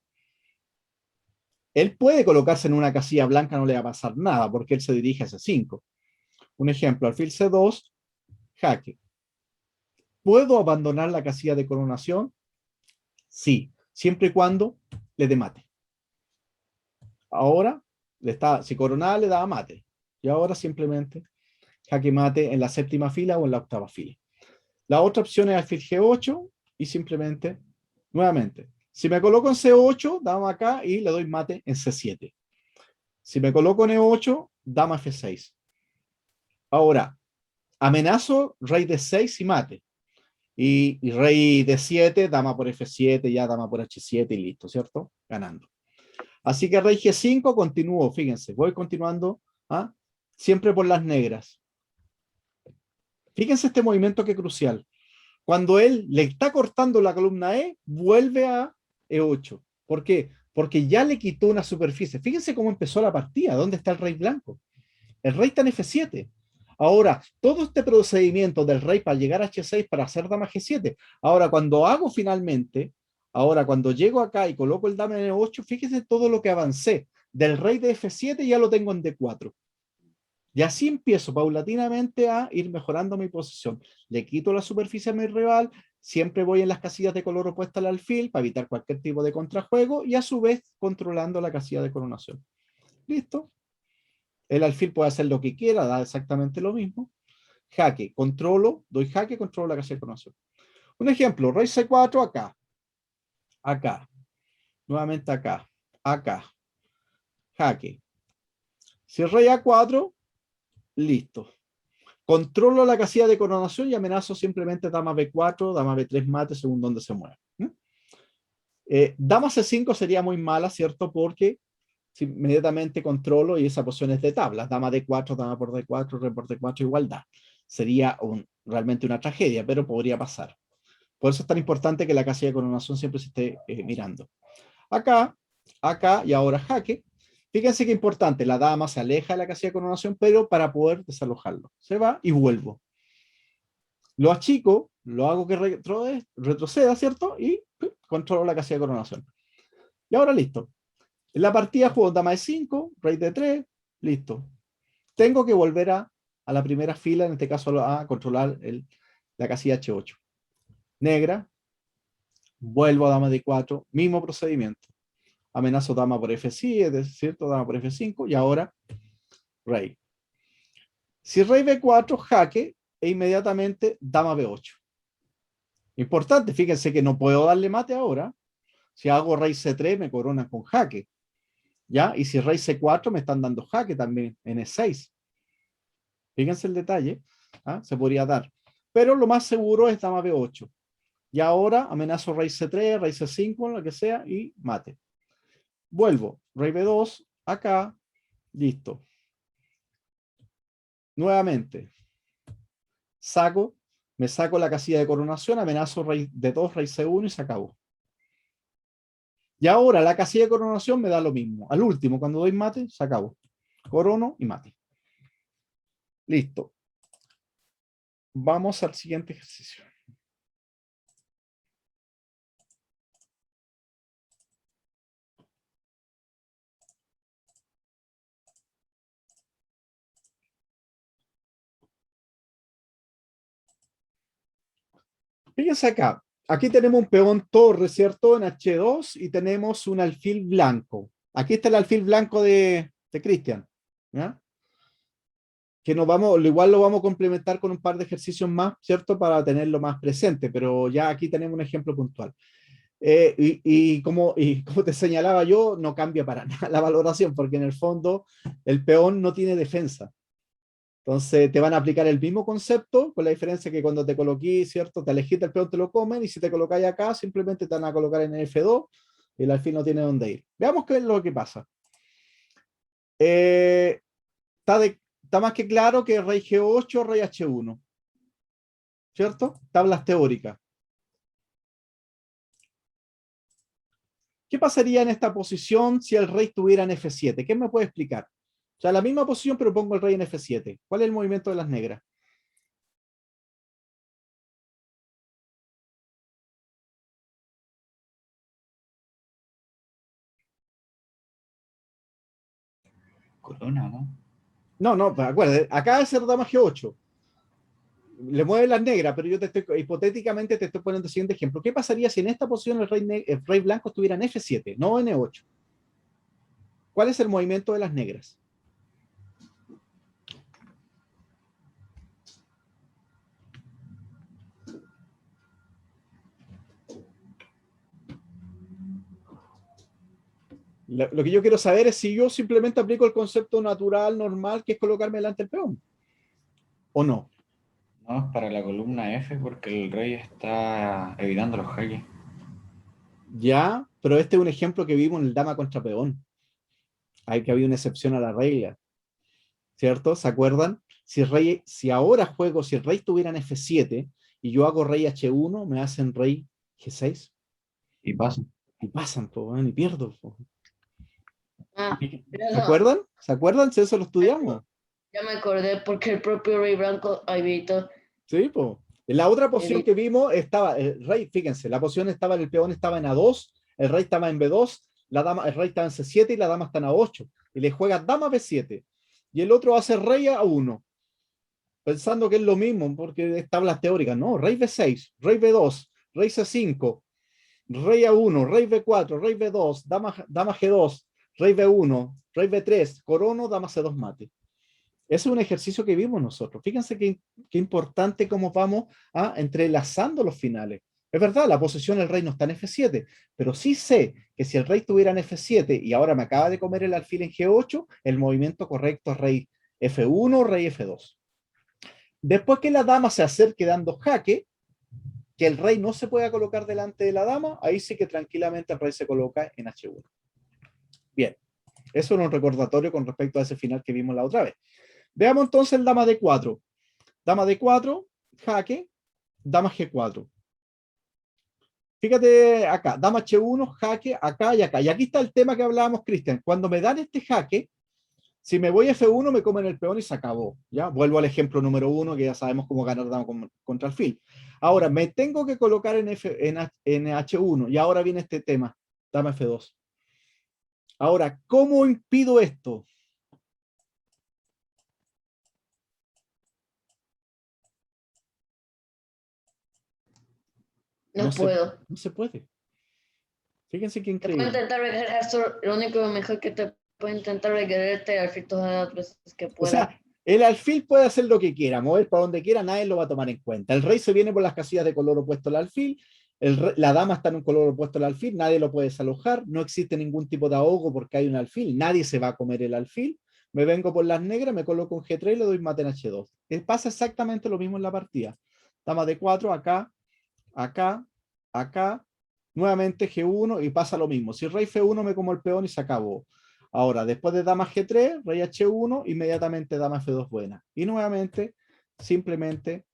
Él puede colocarse en una casilla blanca, no le va a pasar nada, porque él se dirige a C5. Un ejemplo, alfil C2, jaque. ¿Puedo abandonar la casilla de coronación? Sí, siempre y cuando le dé mate. Ahora, si coronaba le daba mate. Y ahora simplemente jaque mate en la séptima fila o en la octava fila. La otra opción es alfil G8 y simplemente, nuevamente, si me coloco en C8, dama acá y le doy mate en C7. Si me coloco en E8, dama F6. Ahora, amenazo rey D6 y mate. Y rey D7, dama por F7, ya dama por H7 y listo, ¿cierto? Ganando. Así que rey G5 continúo, fíjense, voy continuando, siempre por las negras. Fíjense este movimiento que es crucial. Cuando él le está cortando la columna E, vuelve a E8. ¿Por qué? Porque ya le quitó una superficie. Fíjense cómo empezó la partida, ¿dónde está el rey blanco? El rey está en F7. Ahora, todo este procedimiento del rey para llegar a H6 para hacer dama G7. Ahora, cuando hago finalmente, cuando llego acá y coloco el dama en E8, fíjense todo lo que avancé. Del rey de F7 ya lo tengo en D4. Y así empiezo paulatinamente a ir mejorando mi posición. Le quito la superficie a mi rival, siempre voy en las casillas de color opuesta al alfil para evitar cualquier tipo de contrajuego y a su vez controlando la casilla de coronación. ¿Listo? El alfil puede hacer lo que quiera, da exactamente lo mismo. Jaque, controlo, doy jaque, controlo la casilla de coronación. Un ejemplo, rey C4 acá, acá, nuevamente acá, acá, jaque. Si el rey A4, listo. Controlo la casilla de coronación y amenazo simplemente dama B4, dama B3 mate según donde se mueva. Dama C5 sería muy mala, ¿cierto? Porque si inmediatamente controlo y esa posición es de tablas. Dama D4, dama por D4, rey por D4, igualdad. Sería realmente una tragedia, pero podría pasar. Por eso es tan importante que la casilla de coronación siempre se esté mirando. Acá, acá y ahora jaque. Fíjense que importante, la dama se aleja de la casilla de coronación, pero para poder desalojarlo. Se va y vuelvo. Lo achico, lo hago que retroceda, ¿cierto? Y controlo la casilla de coronación. Y ahora listo. En la partida juego dama de 5, rey de 3, listo. Tengo que volver a la primera fila, en este caso a controlar la casilla H8. Negra, vuelvo a dama de 4, mismo procedimiento. Amenazo dama por F7, ¿cierto? Dama por F5 y ahora rey. Si rey B4, jaque e inmediatamente dama B8. Importante, fíjense que no puedo darle mate ahora. Si hago rey C3 me coronan con jaque. ¿Ya? Y si rey C4 me están dando jaque también en E6. Fíjense el detalle. ¿Ah? Se podría dar. Pero lo más seguro es dama B8. Y ahora amenazo rey C3, rey C5, lo que sea, y mate. Vuelvo, rey B2, acá, listo. Nuevamente, me saco la casilla de coronación, amenazo rey D2, rey C1 y se acabó. Y ahora la casilla de coronación me da lo mismo. Al último, cuando doy mate, se acabó. Corono y mate. Listo. Vamos al siguiente ejercicio. Fíjense acá. Aquí tenemos un peón torre, ¿cierto? En H2 y tenemos un alfil blanco. Aquí está el alfil blanco de Cristian. ¿Ya? Que igual lo vamos a complementar con un par de ejercicios más, ¿cierto? Para tenerlo más presente, pero ya aquí tenemos un ejemplo puntual. Y como te señalaba yo, no cambia para nada la valoración, porque en el fondo el peón no tiene defensa. Entonces te van a aplicar el mismo concepto, con la diferencia que cuando te coloqué, ¿cierto? Te alejiste el peón, te lo comen, y si te colocáis acá, simplemente te van a colocar en el F2, y el alfil no tiene dónde ir. Veamos qué es lo que pasa. Está más que claro que rey G8, rey H1. ¿Cierto? Tablas teóricas. ¿Qué pasaría en esta posición si el rey estuviera en F7? ¿Qué me puede explicar? O sea, la misma posición, pero pongo el rey en F7. ¿Cuál es el movimiento de las negras? Corona, ¿no? No, acuérdate, acá es el dama G8. Le mueve las negras, pero yo hipotéticamente te estoy poniendo el siguiente ejemplo. ¿Qué pasaría si en esta posición el rey blanco estuviera en F7, no en E8? ¿Cuál es el movimiento de las negras? Lo que yo quiero saber es si yo simplemente aplico el concepto natural, normal, que es colocarme delante del peón. ¿O no? No, es para la columna F porque el rey está evitando los jaques. Ya, pero este es un ejemplo que vimos en el dama contra peón. Hay que había una excepción a la regla. ¿Cierto? ¿Se acuerdan? Si el rey estuviera en F7 y yo hago rey H1, me hacen rey G6. Y pasa. Y pasan, y pierdo. Pero ¿Se acuerdan? ¿Se acuerdan? Si eso lo estudiamos. ya me acordé porque el propio rey blanco evitó. Sí, pues. En la otra posición que vimos estaba el rey, fíjense, la posición estaba, el peón estaba en A2, el rey estaba en B2, el rey estaba en C7 y la dama está en A8. Y le juega dama B7. Y el otro hace rey A1. Pensando que es lo mismo, porque es tablas teóricas. No, rey B6, rey B2, rey C5, rey A1, rey B4, rey B2, dama G2, rey B1, rey B3, corono, dama C2 mate. Ese es un ejercicio que vimos nosotros. Fíjense qué importante cómo vamos entrelazando los finales. Es verdad, la posición del rey no está en F7, pero sí sé que si el rey estuviera en F7 y ahora me acaba de comer el alfil en G8, el movimiento correcto es rey F1, rey F2. Después que la dama se acerque dando jaque, que el rey no se pueda colocar delante de la dama, ahí sí que tranquilamente el rey se coloca en H1. Bien, eso era un recordatorio con respecto a ese final que vimos la otra vez. Veamos entonces el dama D4. Dama D4, jaque, dama G4. Fíjate acá, dama H1, jaque, acá y acá. Y aquí está el tema que hablábamos, Cristian. Cuando me dan este jaque, si me voy F1, me comen el peón y se acabó. ¿Ya? Vuelvo al ejemplo número 1, que ya sabemos cómo ganar dama contra alfil. Ahora, me tengo que colocar en H1, y ahora viene este tema, dama F2. Ahora, ¿cómo impido esto? No puedo. No se puede. Fíjense qué Te puedo increíble. intentar regalar esto, lo único mejor que te puedo intentar regalarte alfil todas las veces que O pueda. sea, el alfil puede hacer lo que quiera, mover para donde quiera, nadie lo va a tomar en cuenta. El rey se viene por las casillas de color opuesto al alfil, la dama está en un color opuesto al alfil, nadie lo puede desalojar, no existe ningún tipo de ahogo porque hay un alfil, nadie se va a comer el alfil. Me vengo por las negras, me coloco en G3 y le doy mate en H2. Pasa exactamente lo mismo en la partida. Dama D4, acá, acá, acá, nuevamente G1 y pasa lo mismo. Si rey F1 me como el peón y se acabó. Ahora, después de dama G3, rey H1, inmediatamente dama F2 buena. Y nuevamente, simplemente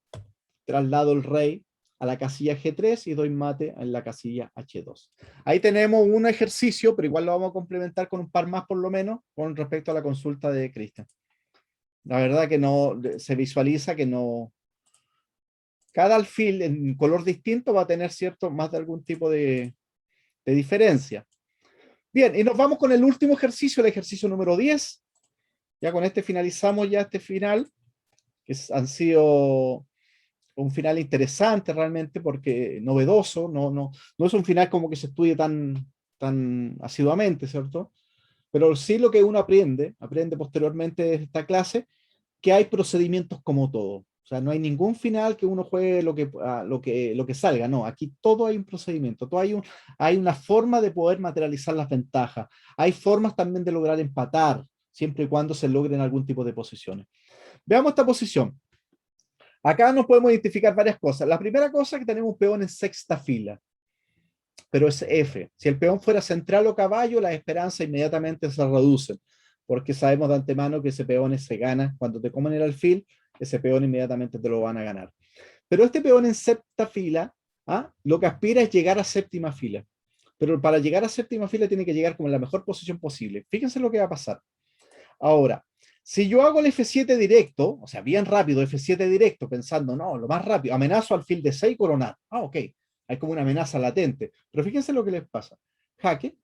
traslado el rey a la casilla G3 y doy mate en la casilla H2. Ahí tenemos un ejercicio, pero igual lo vamos a complementar con un par más por lo menos, con respecto a la consulta de Cristian. La verdad que no, se visualiza que no, cada alfil en color distinto va a tener cierto, más de algún tipo de diferencia. Bien, y nos vamos con el último ejercicio, el ejercicio número 10. Ya con este finalizamos ya este final, que han sido un final interesante realmente porque novedoso, no es un final como que se estudie tan asiduamente, ¿cierto? Pero sí lo que uno aprende posteriormente de esta clase, que hay procedimientos como todo. O sea, no hay ningún final que uno juegue lo que salga, no, aquí todo hay un procedimiento, hay una forma de poder materializar las ventajas, hay formas también de lograr empatar, siempre y cuando se logren algún tipo de posiciones. Veamos esta posición. Acá nos podemos identificar varias cosas. La primera cosa es que tenemos un peón en sexta fila, pero es F. Si el peón fuera central o caballo, las esperanzas inmediatamente se reducen, porque sabemos de antemano que ese peón se gana. Cuando te comen el alfil, ese peón inmediatamente te lo van a ganar. Pero este peón en sexta fila, lo que aspira es llegar a séptima fila. Pero para llegar a séptima fila tiene que llegar como en la mejor posición posible. Fíjense lo que va a pasar. Ahora, si yo hago el F7 directo, o sea, bien rápido, F7 directo, pensando, no, lo más rápido, amenazo alfil de 6 coronar. Ok, hay como una amenaza latente. Pero fíjense lo que les pasa. Jaque,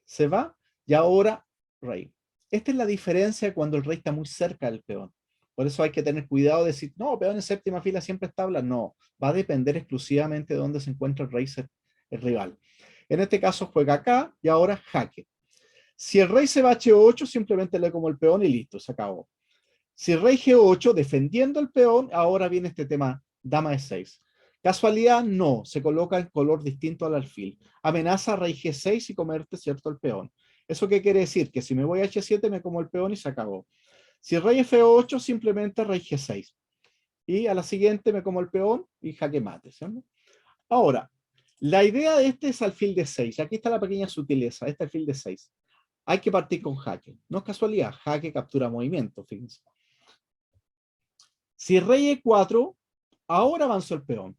se va, y ahora rey. Esta es la diferencia cuando el rey está muy cerca del peón. Por eso hay que tener cuidado de decir, no, peón en séptima fila siempre está hablando. No, va a depender exclusivamente de dónde se encuentra el rey, el rival. En este caso juega acá y ahora jaque. Si el rey se va a H8, simplemente le como el peón y listo, se acabó. Si el rey G8, defendiendo el peón, ahora viene este tema, dama E6. Casualidad, no, se coloca en color distinto al alfil. Amenaza rey G6 y comerte, ¿cierto?, el peón. ¿Eso qué quiere decir? Que si me voy a H7 me como el peón y se acabó. Si el rey F8, simplemente rey G6. Y a la siguiente me como el peón y jaque mate, ¿cierto? Ahora, la idea de este es alfil de 6. Aquí está la pequeña sutileza, este alfil de 6. Hay que partir con jaque. No es casualidad, jaque captura movimiento, fíjense. Si rey E4, ahora avanzó el peón.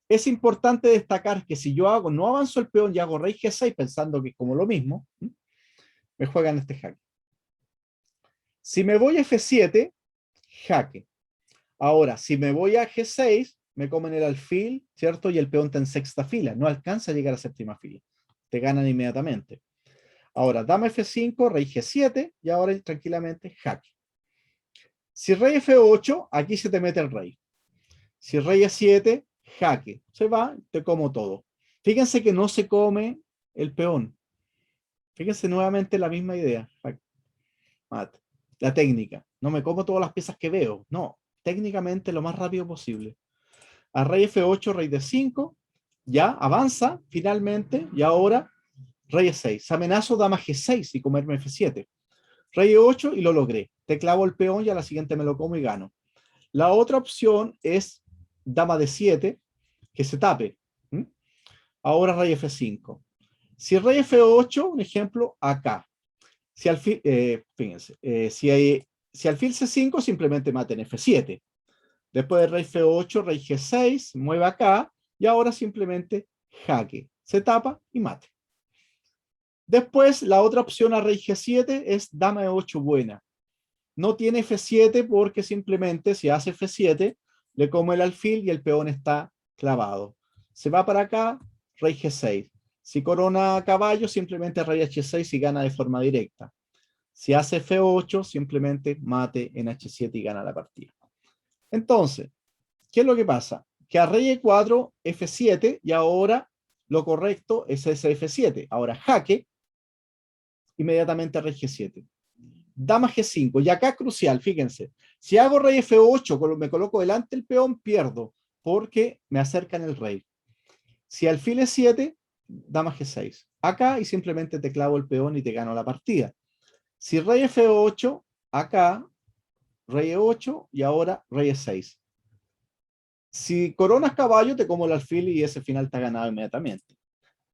Es importante destacar que si yo no avanzo el peón y hago rey G6 pensando que es como lo mismo, me juegan este jaque. Si me voy a F7, jaque. Ahora, si me voy a G6, me comen el alfil, ¿cierto? Y el peón está en sexta fila. No alcanza a llegar a séptima fila. Te ganan inmediatamente. Ahora, dama F5, rey G7, y ahora tranquilamente jaque. Si rey F8, aquí se te mete el rey. Si rey E7, jaque. Se va, te como todo. Fíjense que no se come el peón. Fíjense nuevamente la misma idea. La técnica. No me como todas las piezas que veo. No, técnicamente lo más rápido posible. a rey F8, rey D5, ya avanza finalmente, y ahora rey E6. Amenazo dama G6 y comerme F7. Rey E8 y lo logré. Te clavo el peón y a la siguiente me lo como y gano. La otra opción es dama D7, que se tape. ¿Mm? Ahora rey F5. Si rey F8, un ejemplo, acá. Si alfil, fíjense, si alfil C5, simplemente maten F7. Después de rey F8, rey G6, mueve acá, y ahora simplemente jaque. Se tapa y mate. Después, la otra opción a rey G7 es dama E8 buena. No tiene F7 porque simplemente si hace F7, le come el alfil y el peón está clavado. Se va para acá, rey G6. Si corona a caballo, simplemente rey H6 y gana de forma directa. Si hace F8, simplemente mate en H7 y gana la partida. Entonces, ¿qué es lo que pasa? Que a rey E4, F7, y ahora lo correcto es ese F7. Ahora jaque, inmediatamente rey G7. Dama G5, y acá crucial, fíjense. Si hago rey F8, me coloco delante el peón, pierdo, porque me acercan el rey. Si alfil E7, dama G6. Acá y simplemente te clavo el peón y te gano la partida. Si rey F8, acá, rey E8 y ahora rey E6. Si coronas caballo, te como el alfil y ese final está ganado inmediatamente.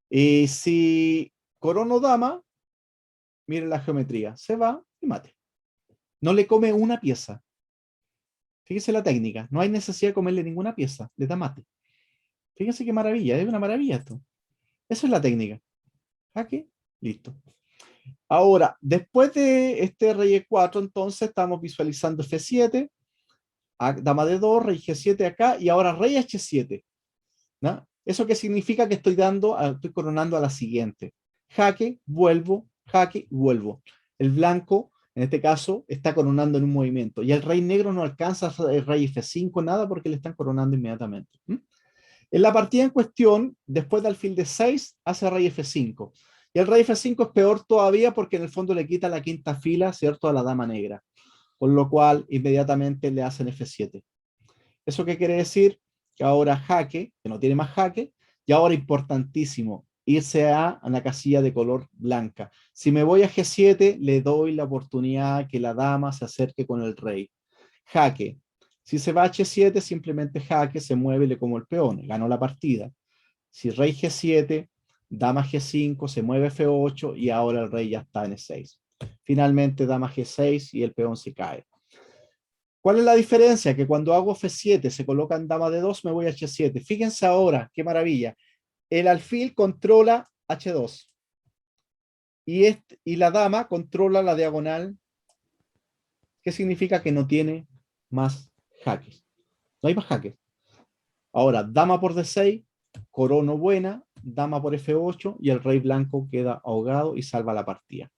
Y si corono dama, miren la geometría, se va y mate. No le come una pieza. Fíjense la técnica, no hay necesidad de comerle ninguna pieza, le da mate. Fíjense qué maravilla, es una maravilla esto. Esa es la técnica. Jaque, listo. Ahora, después de este rey E4, entonces estamos visualizando F7, dama D2, rey G7 acá, y ahora rey H7. ¿No? ¿Eso qué significa? Que estoy coronando a la siguiente. Jaque, vuelvo, jaque, vuelvo. El blanco, en este caso, está coronando en un movimiento, y el rey negro no alcanza el rey F5, nada, porque le están coronando inmediatamente. En la partida en cuestión, después de alfil de 6, hace rey F5. Y el rey F5 es peor todavía porque en el fondo le quita la quinta fila, ¿cierto?, a la dama negra. Con lo cual, inmediatamente le hacen F7. ¿Eso qué quiere decir? Que ahora jaque, que no tiene más jaque, y ahora importantísimo, irse a la casilla de color blanca. Si me voy a G7, le doy la oportunidad que la dama se acerque con el rey. Jaque. Si se va a H7, simplemente jaque, se mueve y le como el peón, ganó la partida. Si rey G7, dama G5, se mueve F8 y ahora el rey ya está en E6. Finalmente dama G6 y el peón se cae. ¿Cuál es la diferencia? Que cuando hago F7 se coloca en dama D2, me voy a H7. Fíjense ahora, qué maravilla. El alfil controla H2. Y la dama controla la diagonal. ¿Qué significa? Que no tiene más jaques. No hay más jaques. Ahora, dama por D6, corono buena, dama por F8 y el rey blanco queda ahogado y salva la partida.